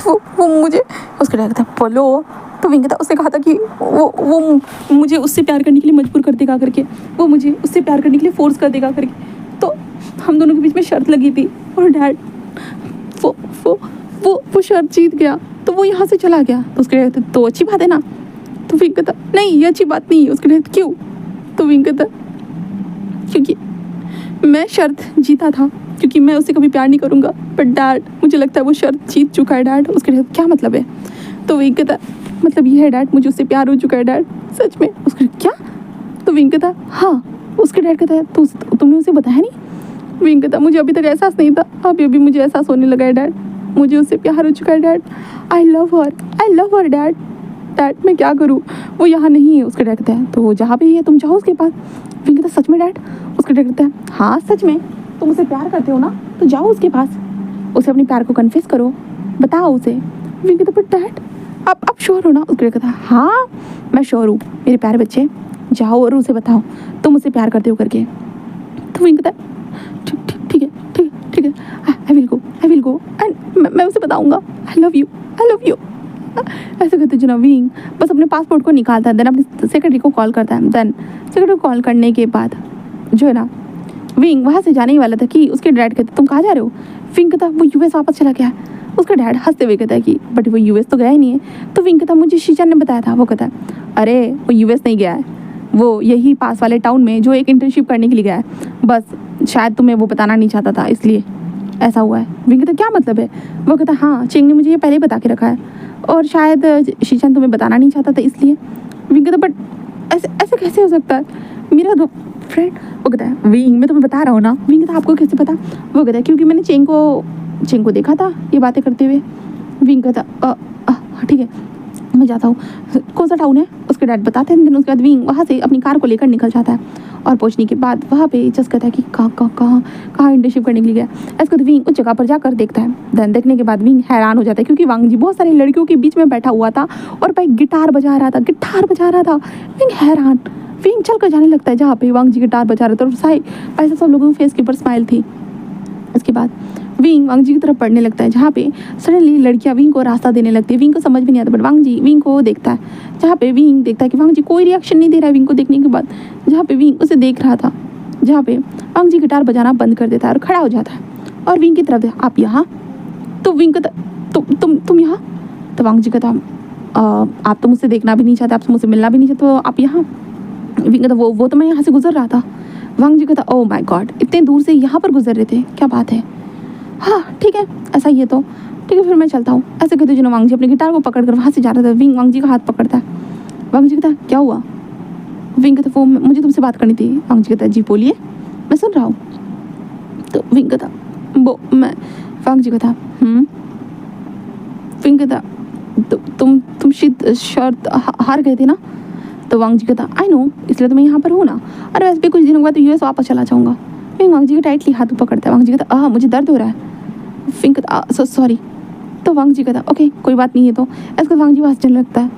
वो मुझे। उसके कहता है बोलो। तो विंग कहता उसने कहा था कि वो मुझे उससे प्यार करने के लिए मजबूर कर देगा करके, वो मुझे उससे प्यार करने के लिए फोर्स कर देगा करके। तो हम दोनों के बीच में शर्त लगी थी और डैड वो शर्त जीत गया तो वो यहाँ से चला गया। तो उसके कहते तो अच्छी बात है ना। तो विंग कहता नहीं ये अच्छी बात नहीं है। उसके कहते क्यों। तो विंग कहता क्योंकि मैं शर्त जीता था, क्योंकि मैं उससे कभी प्यार नहीं करूँगा। बट डैड मुझे लगता है वो शर्त जीत चुका है डैड। उसके कहते क्या मतलब है। तो विंग कहता मतलब ये है डैड, मुझे उससे प्यार हो चुका है डैड, सच में। उसके क्या। तो विंग कहता हाँ। उसके डैड कहता है तो तुमने उसे बताया नहीं। विंग कहता मुझे अभी तक एहसास नहीं था, अभी मुझे एहसास होने लगा है डैड, मुझे उससे प्यार हो चुका है dad. I love her dad. Dad मैं क्या करूँ, वो यहाँ नहीं है। उसके डैड कहता है तो जहाँ भी है तुम जाओ उसके पास। विंग कहता सच में डैड। उसके डैड कहता है हाँ सच में, तुम उसे प्यार करते हो ना तो जाओ उसके पास, उसे अपने प्यार को कन्फेस करो, बताओ उसे। विंग कहता बट डैड आप श्योर हो ना। उसके डैड कहता हाँ मैं श्योर हूँ मेरे प्यारे बच्चे, जाओ और उसे बताओ तुम उसे प्यार करते हो करके। तो विंग कहता ठीक है आई विल गो एंड मैं उसे बताऊँगा आई लव यू। ऐसे करते जो ना विंग बस अपने पासपोर्ट को निकालता है, देन अपने सेक्रेटरी को कॉल करता है। देन सेक्रेटरी को कॉल करने के बाद जो है ना विंग वहाँ से जाने ही वाला था कि उसके डैड कहते तुम कहाँ जा रहे हो। विंग कहता वो यूएस वापस चला गया। उसका डैड हंसते हुए कहता है कि बट वो यूएस तो गया ही नहीं है। तो विंग कहता मुझे शीचन ने बताया था। वो कहता अरे वो यूएस नहीं गया है, वो यही पास वाले टाउन में जो एक इंटर्नशिप करने के लिए गया है, बस शायद तुम्हें वो बताना नहीं चाहता था इसलिए ऐसा हुआ है। विंग कहता क्या मतलब है। वो कहता हाँ चिंग ने मुझे ये पहले ही बता के रखा है और शायद शीचन तुम्हें बताना नहीं चाहता था इसलिए। विंग कहता बट ऐसे कैसे हो सकता है, मेरा तो फ्रेंड। वो कहता है विंग मैं तुम्हें बता रहा हूँ ना। विंग कहता आपको कैसे पता। वो कहता है क्योंकि मैंने चिंग को देखा था ये बातें करते हुए। विंग कहता ठीक है मैं जाता हूँ, कौन सा टाउन है। उसके डैड बताते हैं। दिन उसके बाद विंग वहाँ से अपनी कार को लेकर निकल जाता है और पहुँचने के बाद वहाँ पे जस्ट कहता है कि कहाँ इंटर्नशिप करने के लिए गया। ऐसे तो विंग उस जगह पर जाकर देखता है। देन देखने के बाद विंग हैरान हो जाता है क्योंकि वांग जी बहुत सारी लड़कियों के बीच में बैठा हुआ था और भाई गिटार बजा रहा था। विंग हैरान, विंग चल कर जाने लगता है जहाँ पे वांग जी गिटार बजा रहे थे और पैसे सब लोगों के फेस के ऊपर स्माइल थी। इसके बाद विंग वांग जी की तरफ पढ़ने लगता है जहाँ पे सडनली लड़कियाँ विंग को रास्ता देने लगती है। विंग को समझ भी नहीं आता बट वांग जी विंग को देखता है जहाँ पे विंग देखता है कि वांग जी कोई रिएक्शन नहीं दे रहा है विंग को देखने के बाद। जहाँ पे विंग उसे देख रहा था जहाँ पे वांग जी गिटार बजाना बंद कर देता है और खड़ा हो जाता है और विंग की तरफ आप यहाँ। तो विंग कहता तुम यहाँ। तो वांग जी कहता आप तो मुझसे देखना भी नहीं चाहते, आपसे मुझसे मिलना भी नहीं चाहते, तो आप यहाँ। विंग कहता वो तो मैं यहाँ से गुजर रहा था। वांग जी कहता ओह माय गॉड इतने दूर से यहाँ पर गुजर रहे थे, क्या बात है। हाँ ठीक है ऐसा ही है तो ठीक है फिर मैं चलता हूँ। ऐसे कहते जो वांग जी अपने गिटार को पकड़ कर वहाँ से जा रहा था। विंग वांग जी का हाथ पकड़ता है। वांग जी कहता क्या हुआ। विंग कहता वो मुझे तुमसे बात करनी थी। वांग जी कहता जी बोलिए मैं सुन रहा हूँ। तो विंग कहता वो मैं। वांग जी कहता विंग कहता तुम शर्त हार गए थे ना। तो वांग जी कहता आई नो इसलिए तो मैं यहाँ पर हूँ ना, अरे वैसे भी कुछ दिनों बाद तो यूएस वापस चला जाऊँगा। विंग वांग जी का टाइटली हाथ पकड़ता है। वांग जी कहता मुझे दर्द हो रहा है। विंग कहता सॉरी। तो वांग जी कहता ओके कोई बात नहीं है। तो ऐसे वांग जी वहाँ चलने लगता है।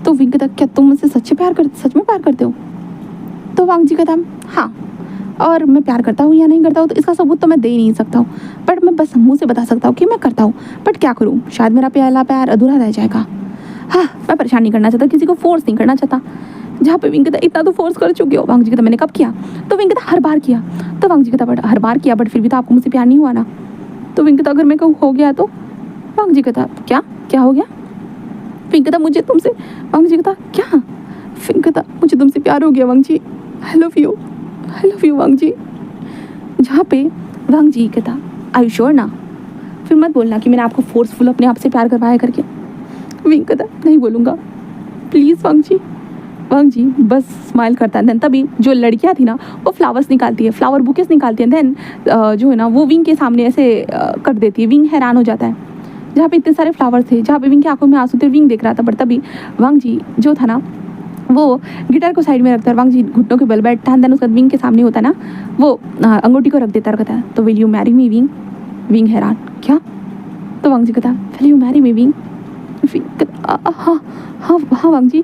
तो विंग कहता क्या तुम मुझसे सच में प्यार करते हो। तो वांग जी कहता हाँ और मैं प्यार करता हूँ या नहीं करता हूँ तो इसका सबूत तो मैं दे ही नहीं सकता हूँ, बट मैं बस मुँह से बता सकता हूँ कि मैं करता हूँ। बट क्या करूँ, शायद मेरा पहला प्यार अधूरा रह जाएगा। हाँ, मैं परेशान नहीं करना चाहता, किसी को फोर्स नहीं करना चाहता। जहाँ पे विंग कहता इतना तो फोर्स कर चुके हो। वांग जी कहता मैंने कब किया? तो विंग कहता हर बार किया। तो वांग जी कहता बट हर बार किया, बट फिर भी तो आपको मुझसे प्यार नहीं हुआ ना। तो विंग कहता अगर मैं कहूँ हो गया तो? वांग जी कहता क्या क्या हो गया? विंग कहता मुझे तुमसे। वांग जी कहता क्या? विंग कहता मुझे तुमसे प्यार हो गया Wang ji, I love you, I love you Wang ji. जहाँ पे वांग जी कहता आई यू श्योर ना, फिर मत बोलना कि मैंने आपको फोर्सफुल अपने आप से प्यार करवाया करके। विंग कहता नहीं बोलूँगा प्लीज़ वांग जी। वांग जी बस स्माइल करता है। देन तभी जो लड़कियाँ थी ना वो फ्लावर्स निकालती है, फ्लावर बुकेस निकालती है। देन जो है ना वो विंग के सामने ऐसे कर देती है। विंग हैरान हो जाता है, जहाँ पे इतने सारे फ्लावर्स थे, जहाँ पे विंग की आंखों में आंसू थे। विंग देख रहा था, बट तभी वांग जी जो था ना वो गिटार को साइड में रखता है। वांग जी घुटनों के बल बैठता है। देन उसका विंग के सामने होता है ना वो अंगूठी को रख देता है और कहता है तो will you marry me wing? Wing हैरान क्या? तो वांग जी कहता will you marry me wing? हाँ हाँ हाँ वांग जी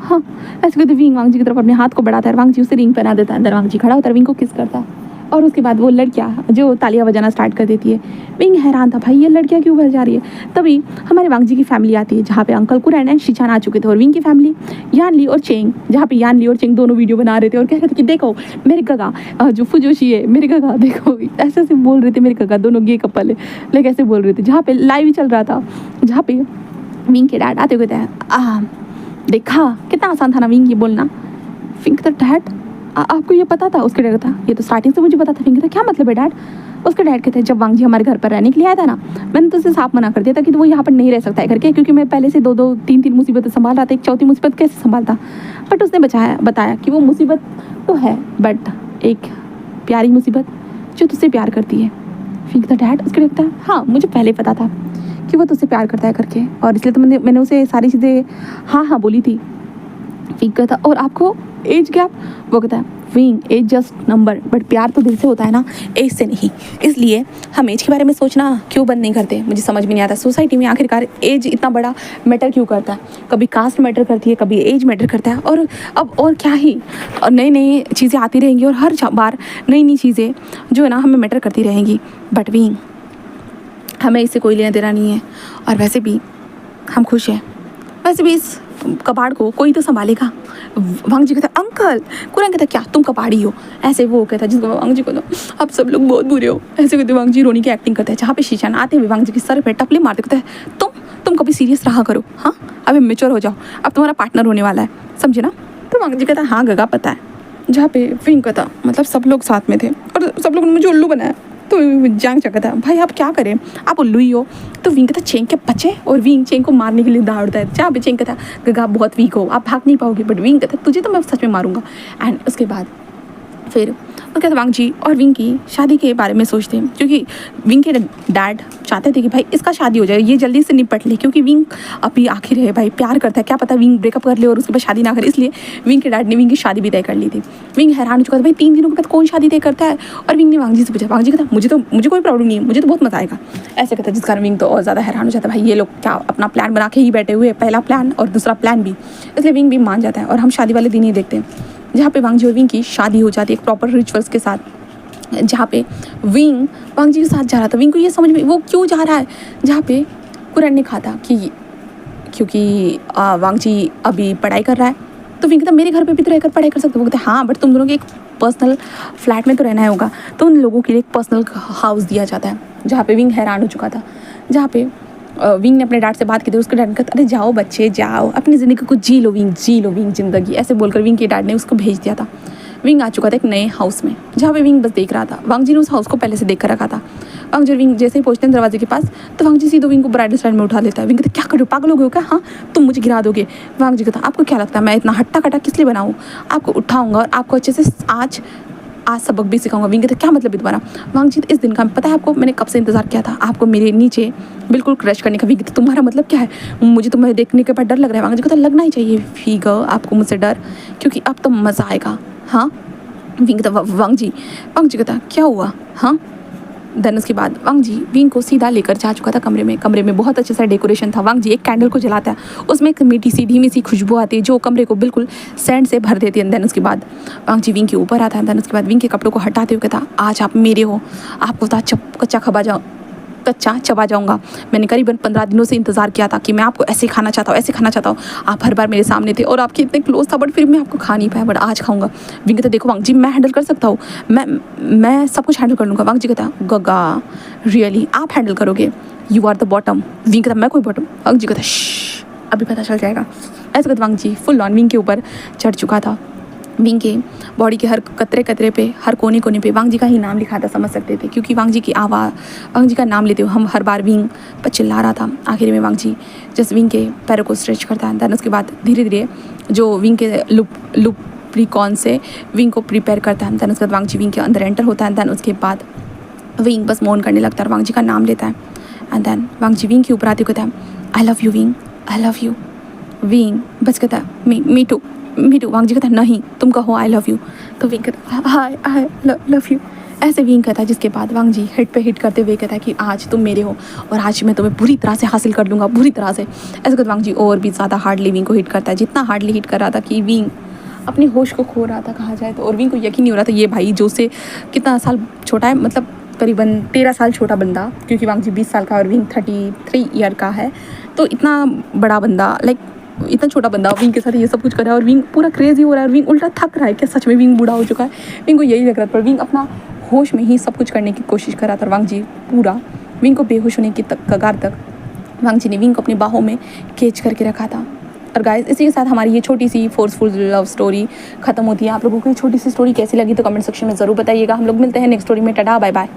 हाँ। ऐसे कहते विंग वांग जी की तरफ अपने हाथ को बढ़ाता है। वांग जी उसे रिंग पहना देता है। अंदर वांग जी खड़ा होता है, विंग को किस करता है और उसके बाद वो लड़कियाँ जो तालियां बजाना स्टार्ट कर देती है। विंग हैरान था, भाई ये लड़कियाँ क्यों बज जा रही है। तभी हमारे वांग जी की फैमिली आती है, जहाँ पे अंकल कुरैन एंड शिचान आ चुके थे, और विंग की फैमिली यान ली और चेंग, जहाँ पे यान ली और चेंग दोनों वीडियो बना रहे थे और कह रहे थे कि देखो मेरे गगा जो फुजोशी है, मेरे गगा देखो, ऐसे ऐसे बोल रहे थे। मेरे गगा दोनों गे कपल है, लाइक ऐसे बोल रहे थे। जहाँ पे लाइव ही चल रहा था, जहाँ पे विंग के डैड आते हुए थे। देखा कितना आसान था ना विंग ये बोलना। विंग का डैड आपको ये पता था? उसके डैड था ये तो स्टार्टिंग से मुझे पता था। विंग था क्या मतलब है डैड? उसके डैड कहते हैं जब वांग जी हमारे घर पर रहने के लिए आया था ना, मैंने तो उसे साफ मना कर दिया था कि वो यहाँ पर नहीं रह सकता है करके, क्योंकि मैं पहले से 2-2 3-3 मुसीबतें संभाल रहा था, एक चौथी मुसीबत कैसे संभालता। बट उसने बताया कि वो मुसीबत तो है, बट एक प्यारी मुसीबत जो तुझसे प्यार करती है। विंग था डैड? उसके डैड कहता है हाँ मुझे पहले पता था कि वो तुझसे प्यार करता है करके, और इसलिए तो मैंने उसे सारी चीज़ें हाँ हाँ बोली थी। विंग कहता और आपको एज गैप? वो कहता है Wing age just number, but प्यार तो दिल से होता है ना, एज से नहीं। इसलिए हम एज के बारे में सोचना क्यों बंद नहीं करते? मुझे समझ में नहीं आता सोसाइटी में आखिरकार एज इतना बड़ा मैटर क्यों करता है। कभी कास्ट मैटर करती है, कभी एज मैटर करता है, और अब और क्या ही नई नई चीज़ें आती रहेंगी और हर बार नई नई चीज़ें जो है ना हमें मैटर करती रहेंगी। बट विंग हमें इससे कोई लेना देना नहीं है, और वैसे भी हम खुश हैं, वैसे भी इस कबाड़ को कोई तो संभालेगा। वांग जी कहता अंकल। कुरैन कहता क्या तुम कबाड़ी हो? ऐसे वो कहता जिसको वांग जी को तो अब सब लोग बहुत बुरे हो, ऐसे कहते वांग जी रोनी की एक्टिंग करते हैं। जहाँ पे शिचान आते हुए वांग जी के सर पे टपले मारते कहते हैं तुम कभी सीरियस रहा करो, हाँ अभी मैच्योर हो जाओ, अब तुम्हारा पार्टनर होने वाला है, समझे ना? तो वांग जी कहता हाँ गगा पता है। जहाँ पे विंग कहता मतलब सब लोग साथ में थे और सब लोगों ने मुझे उल्लू बनाया। तो जांग चक्का था भाई आप क्या करें, आप उल्लू ही हो। तो विंग कहता चेंग के बच्चे, और विंग चेंग को मारने के लिए दौड़ता है। जहाँ पे चेंग कहता गगा आप बहुत वीक हो, आप भाग नहीं पाओगे, बट विंग कहता तुझे तो मैं सच में मारूंगा। एंड उसके बाद फिर वो कहते वांग जी और विंग की शादी के बारे में सोचते हैं, क्योंकि विंग के डैड चाहते थे कि भाई इसका शादी हो जाए, ये जल्दी से निपट ले, क्योंकि विंग अभी आखिर है भाई प्यार करता है, क्या पता विंग ब्रेकअप कर ले और उसके बाद शादी ना करे। इसलिए विंग के डैड ने विंग की शादी भी तय कर ली थी। विंग हैरान हो चुका था भाई 3 दिनों के बाद कौन शादी तय करता है। और विंग ने वांग जी से पूछा, वांग जी कहता मुझे कोई प्रॉब्लम नहीं है, मुझे तो बहुत मजा आएगा, ऐसे कहता है। जिस कारण विंग तो और ज़्यादा हैरान हो जाता है, भाई ये लोग क्या अपना प्लान बना के ही बैठे हुए, पहला प्लान और दूसरा प्लान भी। इसलिए विंग भी मान जाता है और हम शादी वाले दिन ही देखते हैं, जहाँ पे वांग जी और विंग की शादी हो जाती है एक प्रॉपर रिचुअल्स के साथ। जहाँ पे विंग वांग जी के साथ जा रहा था, विंग को ये समझ में वो क्यों जा रहा है, जहाँ पे कुरैन ने कहा था कि क्योंकि वांग जी अभी पढ़ाई कर रहा है। तो विंग कहता मेरे घर पे भी तो रहकर पढ़ाई कर सकते हो। वो कहते हाँ बट तुम दोनों के एक पर्सनल फ्लैट में तो रहना होगा, तो उन लोगों के लिए एक पर्सनल हाउस दिया जाता है। जहाँ पे विंग हैरान हो चुका था, जहाँ पे विंग ने अपने डैड से बात की थी। उसके डैड ने कहा अरे जाओ बच्चे जाओ, अपनी ज़िंदगी को जी लो विंग ज़िंदगी, ऐसे बोलकर विंग के डैड ने उसको भेज दिया था। विंग आ चुका था एक नए हाउस में, जहाँ पे विंग बस देख रहा था। वांग जी ने उस हाउस को पहले से देख कर रखा था। वांग जी विंग जैसे ही पहुंचते हैं दरवाजे के पास, तो वांग जी सीधे विंग को ब्राइडल स्टैंड में उठा लेता है। विंग कहता क्या करो, पागल हो गए हो क्या? हाँ तुम मुझे गिरा दोगे। वांग जी कहता आपको क्या लगता है मैं इतना हट्टा कट्टा किस लिए बनाऊँ? आपको उठाऊंगा और आपको अच्छे से आज सबक भी सिखाऊंगा। विंग कहता क्या मतलब है तुम्हारा? वांग जी इस दिन का पता है आपको, मैंने कब से इंतजार किया था आपको मेरे नीचे बिल्कुल क्रश करने का। विंग कहता तुम्हारा मतलब क्या है? मुझे तुम्हें देखने के बाद डर लग रहा है। वांग जी कहता लगना ही चाहिए फिगर आपको मुझसे डर, क्योंकि अब तो मज़ा आएगा। हाँ विंग कहता वांग जी कहता क्या हुआ? हाँ देन उसके बाद वांग जी विंग को सीधा लेकर जा चुका था कमरे में बहुत अच्छे सा डेकोरेशन था। वांग जी एक कैंडल को जलाता है, उसमें एक मीठी सी धीमी सी खुशबू आती है जो कमरे को बिल्कुल सेंट से भर देती है। देन उसके बाद वांग जी विंग के ऊपर आता है। देन उसके बाद विंग के कपड़ों को हटाते हुए कहता, आज आप मेरे हो, आपको तो कच्चा चबा जाऊंगा। मैंने करीबन 15 दिनों से इंतज़ार किया था कि मैं आपको ऐसे खाना चाहता हूँ। आप हर बार मेरे सामने थे और आपके इतने क्लोज था, बट फिर मैं आपको खा नहीं पाया, बट आज खाऊंगा। विंग कहता, देखो वांग जी मैं हैंडल कर सकता हूँ, मैं सब कुछ हैंडल कर लूँगा। वांग जी कहता, गगा रियली आप हैंडल करोगे? You are the bottom. Wing कहता, मैं कोई बॉटम? वांग जी कहता, अभी पता चल जाएगा। ऐसे कहते वांग जी फुल ऑन विंग के ऊपर चढ़ चुका था। विंग के बॉडी के हर कतरे पे, हर कोने पे वांग जी का ही नाम लिखा था, समझ सकते थे, क्योंकि वांग जी की आवाज़, वांग जी का नाम लेते हुए हम हर बार विंग पर चिल्ला रहा था। आखिर में वांग जी जस्ट विंग के पैरों को स्ट्रेच करता है। दैन उसके बाद धीरे धीरे जो विंग के लुप्रिकॉन से विंग को प्रिपेयर करता है। दैन उसके बाद वांग जी विंग के अंदर एंटर होता है। दैन उसके बाद विंग बस मौन करने लगता है और वांग जी का नाम लेता है। And then Wang ji Wing के ऊपर आते कहता है, I love you Wing, I love you. Wing बस कहता है, मी टू। वांग जी कहता है, नहीं तुम कहो आई लव यू। तो विंग कहता है, आई लव यू। ऐसे विंग कहता है, जिसके बाद वांग जी हेड पे हिट करते हुए कहता है कि आज तुम मेरे हो और आज मैं तुम्हें बुरी तरह से हासिल कर लूँगा, बुरी तरह से। ऐसे कहते वांग जी और भी ज़्यादा हार्डली विंग को हिट करता है, जितना हार्डली हिट कर रहा था कि विंग अपने होश को खो रहा था कहा जाए तो। और विंग को यकीन नहीं हो रहा था ये भाई जो से कितना साल छोटा है, मतलब करीबन 13 साल छोटा बंदा, क्योंकि वांग जी 20 साल का और विंग 33 ईयर का है। तो इतना बड़ा बंदा, लाइक इतना छोटा बंदा विंग के साथ ये सब कुछ कर रहा है और विंग पूरा क्रेजी हो रहा है और विंग उल्टा थक रहा है। क्या सच में विंग बूढ़ा हो चुका है? विंग को यही लग रहा था, पर विंग अपना होश में ही सब कुछ करने की कोशिश कर रहा था। वांग जी पूरा विंग को बेहोश होने की कगार तक वांग जी ने विंग को अपनी बाहों में खींच करके रखा था। और गाइस इसी के साथ हमारी ये छोटी सी फोर्सफुल लव स्टोरी खत्म होती है। आप लोगों को ये छोटी सी स्टोरी कैसी लगी तो कमेंट सेक्शन में ज़रूर बताइएगा। हम लोग मिलते हैं नेक्स्ट स्टोरी में। Tata bye bye.